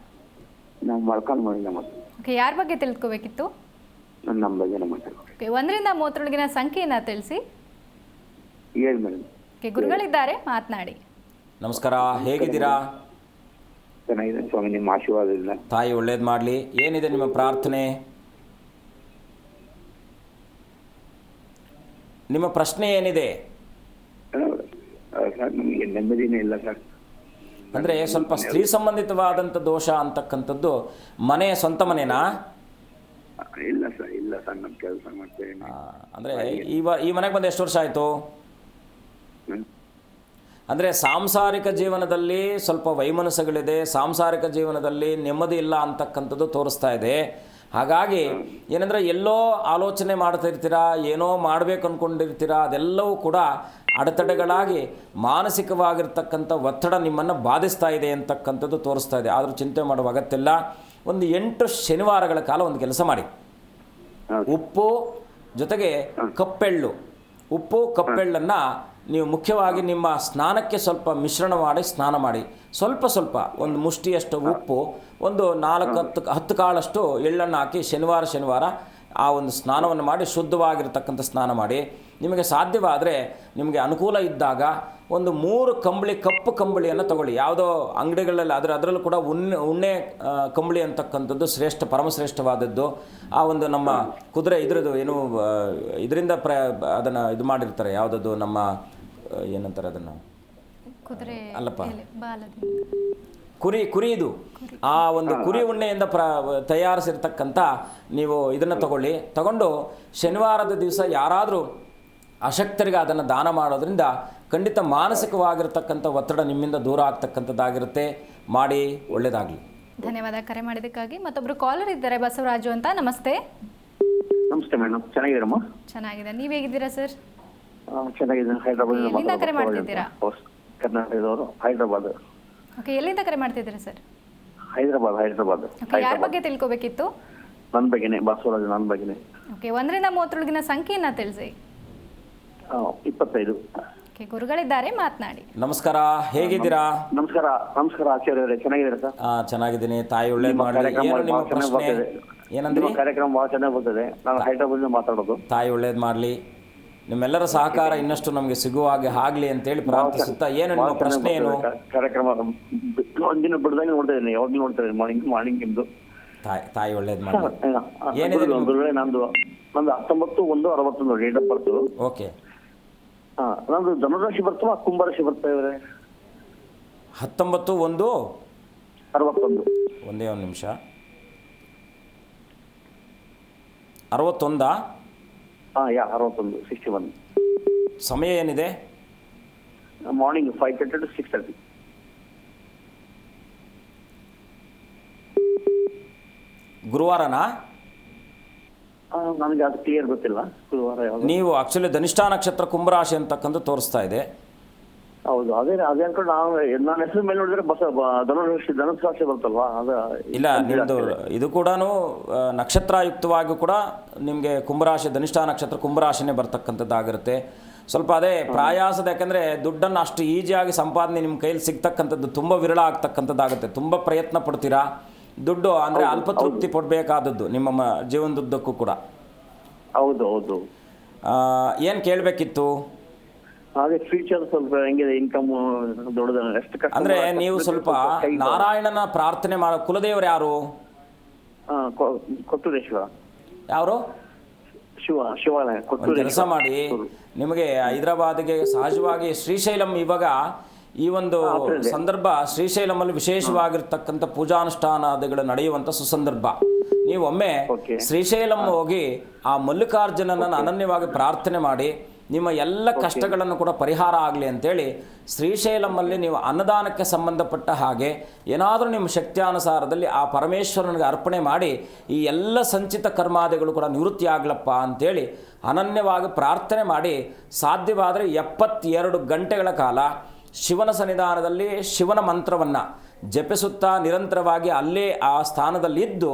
ನಾವು ಮೊಳಕಾಲ್ ಮಾಡಿಲ್ಲ ಮತ್ತೆ. ಓಕೆ, ಯಾರ ಬಗ್ಗೆ ತಿಳ್ಕೋಬೇಕಿತ್ತು? ನಮ್ಮ ಬಗ್ಗೆ ಮಾತಾಡ್ಬೇಕು. ಓಕೆ, 1 ರಿಂದ 30ರೊಳಗಿನ ಸಂಖ್ಯೆಯನ್ನು ತಿಳಿಸಿ. ಹೇಳಿ ಮೇಡಮ್. ಓಕೆ, ಗುರುಗಳಿದ್ದಾರೆ, ಮಾತನಾಡಿ. ನಮಸ್ಕಾರ, ಹೇಗಿದ್ದೀರಾ? ಚೆನ್ನಾಗಿದೆ ಸ್ವಾಮಿ, ನಿಮ್ಮ ಆಶೀರ್ವಾದದಿಂದ. ತಾಯಿ ಒಳ್ಳೇದು ಮಾಡಲಿ. ಏನಿದೆ ನಿಮ್ಮ ಪ್ರಾರ್ಥನೆ? ನಿಮ್ಮ ಪ್ರಶ್ನೆ ಏನಿದೆ? ಸರ್, ನಮಗೆ ನೆಮ್ಮದಿನೇ ಇಲ್ಲ ಸರ್. ಅಂದರೆ ಸ್ವಲ್ಪ ಸ್ತ್ರೀ ಸಂಬಂಧಿತವಾದಂಥ ದೋಷ ಅಂತಕ್ಕಂಥದ್ದು. ಮನೆ ಸ್ವಂತ ಮನೆನಾ? ಇಲ್ಲ ಸರ್, ನಮ್ಮ ಕೆಲಸ ಮಾಡ್ತೇವೆ. ಅಂದರೆ ಈ ಮನೆಗೆ ಬಂದು ಎಷ್ಟು ವರ್ಷ ಆಯಿತು? ಅಂದರೆ ಸಾಂಸಾರಿಕ ಜೀವನದಲ್ಲಿ ಸ್ವಲ್ಪ ವೈಮನಸ್ಸುಗಳಿದೆ, ಸಾಂಸಾರಿಕ ಜೀವನದಲ್ಲಿ ನೆಮ್ಮದಿ ಇಲ್ಲ ಅಂತಕ್ಕಂಥದ್ದು ತೋರಿಸ್ತಾ ಇದೆ. ಹಾಗಾಗಿ ಏನಂದರೆ ಎಲ್ಲೋ ಆಲೋಚನೆ ಮಾಡ್ತಾ ಇರ್ತೀರಾ, ಏನೋ ಮಾಡಬೇಕು ಅಂದ್ಕೊಂಡಿರ್ತೀರಾ, ಅದೆಲ್ಲವೂ ಕೂಡ ಅಡೆತಡೆಗಳಾಗಿ ಮಾನಸಿಕವಾಗಿರ್ತಕ್ಕಂಥ ಒತ್ತಡ ನಿಮ್ಮನ್ನು ಬಾಧಿಸ್ತಾ ಇದೆ ಅಂತಕ್ಕಂಥದ್ದು ತೋರಿಸ್ತಾ ಇದೆ. ಆದರೂ ಚಿಂತೆ ಮಾಡುವ ಅಗತ್ಯ ಇಲ್ಲ. ಒಂದು 8 ಶನಿವಾರಗಳ ಕಾಲ ಒಂದು ಕೆಲಸ ಮಾಡಿ. ಉಪ್ಪು ಜೊತೆಗೆ ಕಪ್ಪೆಳ್ಳು, ಉಪ್ಪು ಕಪ್ಪೆಳ್ಳನ್ನು ನೀವು ಮುಖ್ಯವಾಗಿ ನಿಮ್ಮ ಸ್ನಾನಕ್ಕೆ ಸ್ವಲ್ಪ ಮಿಶ್ರಣ ಮಾಡಿ ಸ್ನಾನ ಮಾಡಿ. ಸ್ವಲ್ಪ ಒಂದು ಮುಷ್ಟಿಯಷ್ಟು ಉಪ್ಪು, ಒಂದು 4-10 ಕಾಳಷ್ಟು ಎಳ್ಳನ್ನು ಹಾಕಿ ಶನಿವಾರ ಆ ಒಂದು ಸ್ನಾನವನ್ನು ಮಾಡಿ ಶುದ್ಧವಾಗಿರ್ತಕ್ಕಂಥ ಸ್ನಾನ ಮಾಡಿ. ನಿಮಗೆ ಸಾಧ್ಯವಾದರೆ ನಿಮಗೆ ಅನುಕೂಲ ಇದ್ದಾಗ ಒಂದು 3 ಕಂಬಳಿ, ಕಪ್ಪು ಕಂಬಳಿಯನ್ನು ತಗೊಳ್ಳಿ. ಯಾವುದೋ ಅಂಗಡಿಗಳಲ್ಲಿ ಅದರಲ್ಲೂ ಕೂಡ ಉಣ್ಣೆ ಕಂಬಳಿ ಅಂತಕ್ಕಂಥದ್ದು ಪರಮಶ್ರೇಷ್ಠವಾದದ್ದು. ಆ ಒಂದು ನಮ್ಮ ಕುದುರೆ ಇದ್ರದ್ದು ಏನು ಇದರಿಂದ ಅದನ್ನು ಇದು ಮಾಡಿರ್ತಾರೆ, ಯಾವುದದು ನಮ್ಮ ಏನಂತಾರೆ ಅದನ್ನು ಕುದುರೆ ಅಲ್ಲಪ್ಪ. ಬಾಲದಿಂದ ಕುರಿ ಇದು ಆ ಒಂದು ಕುರಿ ಉಣ್ಣೆಯಿಂದ ತಯಾರಿಸಿರ್ತಕ್ಕಂಥ ನೀವು ಇದನ್ನು ತಗೊಂಡು ಶನಿವಾರದ ದಿವಸ ಯಾರಾದರೂ ಅಶಕ್ತರಿಗೆ ಅದನ್ನು ದಾನ ಮಾಡೋದ್ರಿಂದ ಖಂಡಿತ ಮಾನಸಿಕವಾಗಿರ್ತಕ್ಕಂಥ ಒತ್ತಡ ನಿಮ್ಮಿಂದ ದೂರ ಆಗ್ತಕ್ಕಂಥದ್ದಾಗಿರುತ್ತೆ. ಮಾಡಿ, ಒಳ್ಳೆಯದಾಗಲಿ. ಧನ್ಯವಾದ ಕರೆ ಮಾಡಿದ್ದಕ್ಕಾಗಿ. ಮತ್ತೊಬ್ರು ಕಾಲರ್ ಇದ್ದಾರೆ, ಬಸವರಾಜು ಅಂತ. ನಮಸ್ತೆ. ನಮಸ್ತೆ ಮೇಡಮ್, ಚೆನ್ನಾಗಿದ್ದೀರಮ್ಮ? ಚೆನ್ನಾಗಿದೆ, ನೀವ್ ಹೇಗಿದ್ದೀರಾ ಸರ್? ಚೆನ್ನಾಗಿದ್ದೀನಿ. ಎಲ್ಲಿಂದ ಕರೆ ಮಾಡ್ತಿದ್ದೀರಾ? ಕರ್ನಾಟಕದವರು, ಹೈದರಾಬಾದ್. ಓಕೆ, ಎಲ್ಲಿಂದ ಕರೆ ಮಾಡ್ತಿದ್ದೀರಾ ಸರ್? ಹೈದರಾಬಾದ್. ಯಾರ ಬಗ್ಗೆ ತಿಳ್ಕೊಬೇಕಿತ್ತು? ನನ್ನ ಬಗ್ಗೆನೆ, ಬಸವರಾಜ್ ನನ್ನ ಬಗ್ಗೆನೆ. ಓಕೆ, 1 ರಿಂದ 30 ಸಂಖ್ಯೆಯನ್ನ ತಿಳಿಸಿ. 25. ಓಕೆ, ಗುರುಗಳಿದ್ದಾರೆ, ಮಾತನಾಡಿ. ನಮಸ್ಕಾರ, ಹೇಗಿದ್ದೀರಾ? ನಮಸ್ಕಾರ ಆಚಾರ್ಯವರೇ, ಚೆನ್ನಾಗಿದ್ದೀರಾ ಸರ್? ಚೆನ್ನಾಗಿದ್ದೀನಿ ತಾಯಿ, ಒಳ್ಳೇದು ಮಾಡಿ. ಏನು ನಿಮ್ಮ ಪ್ರಶ್ನೆ? ಏನಂದ್ರೆ ಕಾರ್ಯಕ್ರಮ ಬಹಳ ಚೆನ್ನಾಗಿ ಬರ್ತದೆ. ನಾನು ಹೈದರಾಬಾದ್ ಮಾತಾಡೋದು. ತಾಯಿ ಒಳ್ಳೇದು ಮಾಡಲಿ, ನಿಮ್ಮೆಲ್ಲರ ಸಹಕಾರ ಇನ್ನಷ್ಟು ನಮಗೆ ಸಿಗುವ ಹಾಗೆ ಆಗಲಿ ಅಂತೇಳಿ ಪ್ರಾರ್ಥಿಸುತ್ತಾ, ಏನು ನಿಮ್ಮ ಪ್ರಶ್ನೆ ಏನು? ಕಾರ್ಯಕ್ರಮ ಒಂದಿನ ಬಿಡದಂಗೆ ನೋಡ್ತಾ ಯಾವಾಗಲೂ ನೋಡ್ತಾ ಮಾರ್ನಿಂಗ್ ನಿಮ್ದು. ತಾಯಿ ಒಳ್ಳೇದು ಮಾಡಲಿ. ಏನಿದೆ ನಂದು 19/1/61 ಡೇಟ್ ಆಫ್ ಬರ್ತು. ಓಕೆ. ನಂದು ಧನುರಾಶಿ ಬರ್ತವ, ಕುಂಭರಾಶಿ ಬರ್ತವೆ. 19/1/61. ಒಂದೇ ಒಂದು ನಿಮಿಷ. 61. 61. ಸಮಯ ಏನಿದೆ? Morning 5:30 to 6:30. ಗುರುವಾರನಾ? ನನಗೆ ಅದು ಕ್ಲಿಯರ್ ಗೊತ್ತಿಲ್ಲ. ಗುರುವಾರ ಯಾವುದು? ನೀವು ಆಕ್ಚುಲಿ ಧನಿಷ್ಠಾ ನಕ್ಷತ್ರ ಕುಂಭರಾಶಿ ಅಂತಕ್ಕಂಥ ತೋರಿಸ್ತಾ ಇದೆ. ಹೌದು, ಅದೇ ಅನ್ಕೊಂಡು ನನ್ನ ಹೆಸರು ಮೇಲೆ ನೋಡಿದ್ರೆ ಧನುರಾಶಿ ಬರ್ತಲ್ವಾ? ಇಲ್ಲ, ನಿಮ್ಮದು ಇದು ಕೂಡ ನಕ್ಷತ್ರಯುಕ್ತವಾಗಿ ಕೂಡ ನಿಮಗೆ ಕುಂಭರಾಶಿ, ಧನಿಷ್ಠಾ ನಕ್ಷತ್ರ ಕುಂಭರಾಶಿನೇ ಬರ್ತಕ್ಕಂಥದ್ದಾಗಿರುತ್ತೆ. ಸ್ವಲ್ಪ ಅದೇ ಪ್ರಯಾಸದ, ಯಾಕಂದರೆ ದುಡ್ಡನ್ನು ಅಷ್ಟು ಈಸಿಯಾಗಿ ಸಂಪಾದನೆ ನಿಮ್ಮ ಕೈಯಲ್ಲಿ ಸಿಗ್ತಕ್ಕಂಥದ್ದು ತುಂಬ ವಿರಳ ಆಗ್ತಕ್ಕಂಥದ್ದಾಗುತ್ತೆ. ತುಂಬ ಪ್ರಯತ್ನ ಪಡ್ತೀರಾ, ದುಡ್ಡು ಅಂದರೆ ಅಲ್ಪ ತೃಪ್ತಿ ಪಡಬೇಕಾದದ್ದು ನಿಮ್ಮ ಜೀವನದುದ್ದಕ್ಕೂ ಕೂಡ. ಹೌದು ಹೌದು. ಏನು ಕೇಳಬೇಕಿತ್ತು? ಅದೇ ಫ್ಯೂಚರ್ ಸ್ವಲ್ಪ ಹೆಂಗಿದೆ, ಇನ್ಕಮ್ ದೊಡ್ಡದ ಎಷ್ಟು ಕಷ್ಟ ಅಂದರೆ ನೀವು ಸ್ವಲ್ಪ ನಾರಾಯಣನ ಪ್ರಾರ್ಥನೆ ಮಾಡೋ. ಕುಲದೇವರು ಯಾರು? ಕೊಟ್ಟೂರೇಶ್ವರ. ಯಾರು? ಶಿವಾಲಯ. ಕೆಲಸ ಮಾಡಿ, ನಿಮಗೆ ಹೈದರಾಬಾದ್ಗೆ ಸಹಜವಾಗಿ ಶ್ರೀಶೈಲಂ, ಇವಾಗ ಈ ಒಂದು ಸಂದರ್ಭ ಶ್ರೀಶೈಲಮಲ್ಲಿ ವಿಶೇಷವಾಗಿರ್ತಕ್ಕಂಥ ಪೂಜಾನುಷ್ಠಾನಾದಿಗಳು ನಡೆಯುವಂಥ ಸುಸಂದರ್ಭ. ನೀವು ಒಮ್ಮೆ ಶ್ರೀಶೈಲಂ ಹೋಗಿ ಆ ಮಲ್ಲಿಕಾರ್ಜುನನನ್ನು ಅನನ್ಯವಾಗಿ ಪ್ರಾರ್ಥನೆ ಮಾಡಿ, ನಿಮ್ಮ ಎಲ್ಲ ಕಷ್ಟಗಳನ್ನು ಕೂಡ ಪರಿಹಾರ ಆಗಲಿ ಅಂತೇಳಿ ಶ್ರೀಶೈಲಮಲ್ಲಿ ನೀವು ಅನ್ನದಾನಕ್ಕೆ ಸಂಬಂಧಪಟ್ಟ ಹಾಗೆ ಏನಾದರೂ ನಿಮ್ಮ ಶಕ್ತಿಯಾನುಸಾರದಲ್ಲಿ ಆ ಪರಮೇಶ್ವರನಿಗೆ ಅರ್ಪಣೆ ಮಾಡಿ ಈ ಎಲ್ಲ ಸಂಚಿತ ಕರ್ಮಾದಿಗಳು ಕೂಡ ನಿವೃತ್ತಿ ಆಗಲಪ್ಪ ಅಂಥೇಳಿ ಅನನ್ಯವಾಗಿ ಪ್ರಾರ್ಥನೆ ಮಾಡಿ, ಸಾಧ್ಯವಾದರೆ 72 ಗಂಟೆಗಳ ಕಾಲ ಶಿವನ ಸನ್ನಿಧಾನದಲ್ಲಿ ಶಿವನ ಮಂತ್ರವನ್ನು ಜಪಿಸುತ್ತಾ ನಿರಂತರವಾಗಿ ಅಲ್ಲೇ ಆ ಸ್ಥಾನದಲ್ಲಿದ್ದು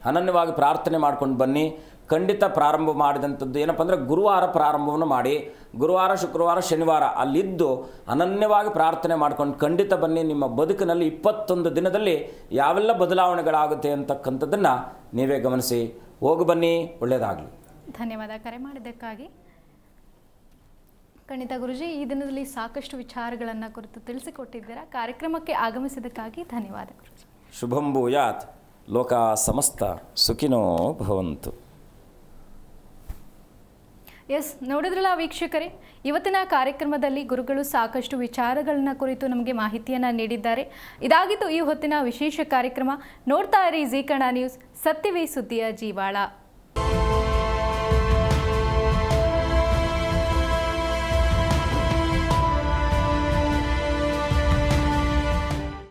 ಅನನ್ಯವಾಗಿ ಪ್ರಾರ್ಥನೆ ಮಾಡ್ಕೊಂಡು ಬನ್ನಿ. ಖಂಡಿತ ಪ್ರಾರಂಭ ಮಾಡಿದಂಥದ್ದು ಏನಪ್ಪ ಅಂದರೆ ಗುರುವಾರ ಪ್ರಾರಂಭವನ್ನು ಮಾಡಿ, ಗುರುವಾರ, ಶುಕ್ರವಾರ, ಶನಿವಾರ ಅಲ್ಲಿದ್ದು ಅನನ್ಯವಾಗಿ ಪ್ರಾರ್ಥನೆ ಮಾಡ್ಕೊಂಡು ಖಂಡಿತ ಬನ್ನಿ. ನಿಮ್ಮ ಬದುಕಿನಲ್ಲಿ 21 ದಿನದಲ್ಲಿ ಯಾವೆಲ್ಲ ಬದಲಾವಣೆಗಳಾಗುತ್ತೆ ಅಂತಕ್ಕಂಥದ್ದನ್ನು ನೀವೇ ಗಮನಿಸಿ. ಹೋಗಿ ಬನ್ನಿ, ಒಳ್ಳೆಯದಾಗಲಿ. ಧನ್ಯವಾದ ಕರೆ ಮಾಡಿದ್ದಕ್ಕಾಗಿ. ಖಂಡಿತ ಗುರುಜಿ, ಈ ದಿನದಲ್ಲಿ ಸಾಕಷ್ಟು ವಿಚಾರಗಳನ್ನು ಕುರಿತು ತಿಳಿಸಿಕೊಟ್ಟಿದ್ದೀರಾ. ಕಾರ್ಯಕ್ರಮಕ್ಕೆ ಆಗಮಿಸಿದ್ದಕ್ಕಾಗಿ ಧನ್ಯವಾದ ಗುರುಜಿ. ಶುಭಂ ಭೂಯಾತ್. ಲೋಕ ಸಮಸ್ತ ಸುಖಿನೋ ಭವಂತು. ಎಸ್, ನೋಡಿದ್ರಲ್ಲ ವೀಕ್ಷಕರೇ, ಇವತ್ತಿನ ಕಾರ್ಯಕ್ರಮದಲ್ಲಿ ಗುರುಗಳು ಸಾಕಷ್ಟು ವಿಚಾರಗಳನ್ನ ಕುರಿತು ನಮಗೆ ಮಾಹಿತಿಯನ್ನು ನೀಡಿದ್ದಾರೆ. ಇದಾಗಿತ್ತು ಈ ಹೊತ್ತಿನ ವಿಶೇಷ ಕಾರ್ಯಕ್ರಮ. ನೋಡ್ತಾ ಇರಿ ಜೀ ಕನ್ನಡ ನ್ಯೂಸ್, ಸತ್ಯವೇ ಸುದ್ದಿಯ ಜೀವಾಳ.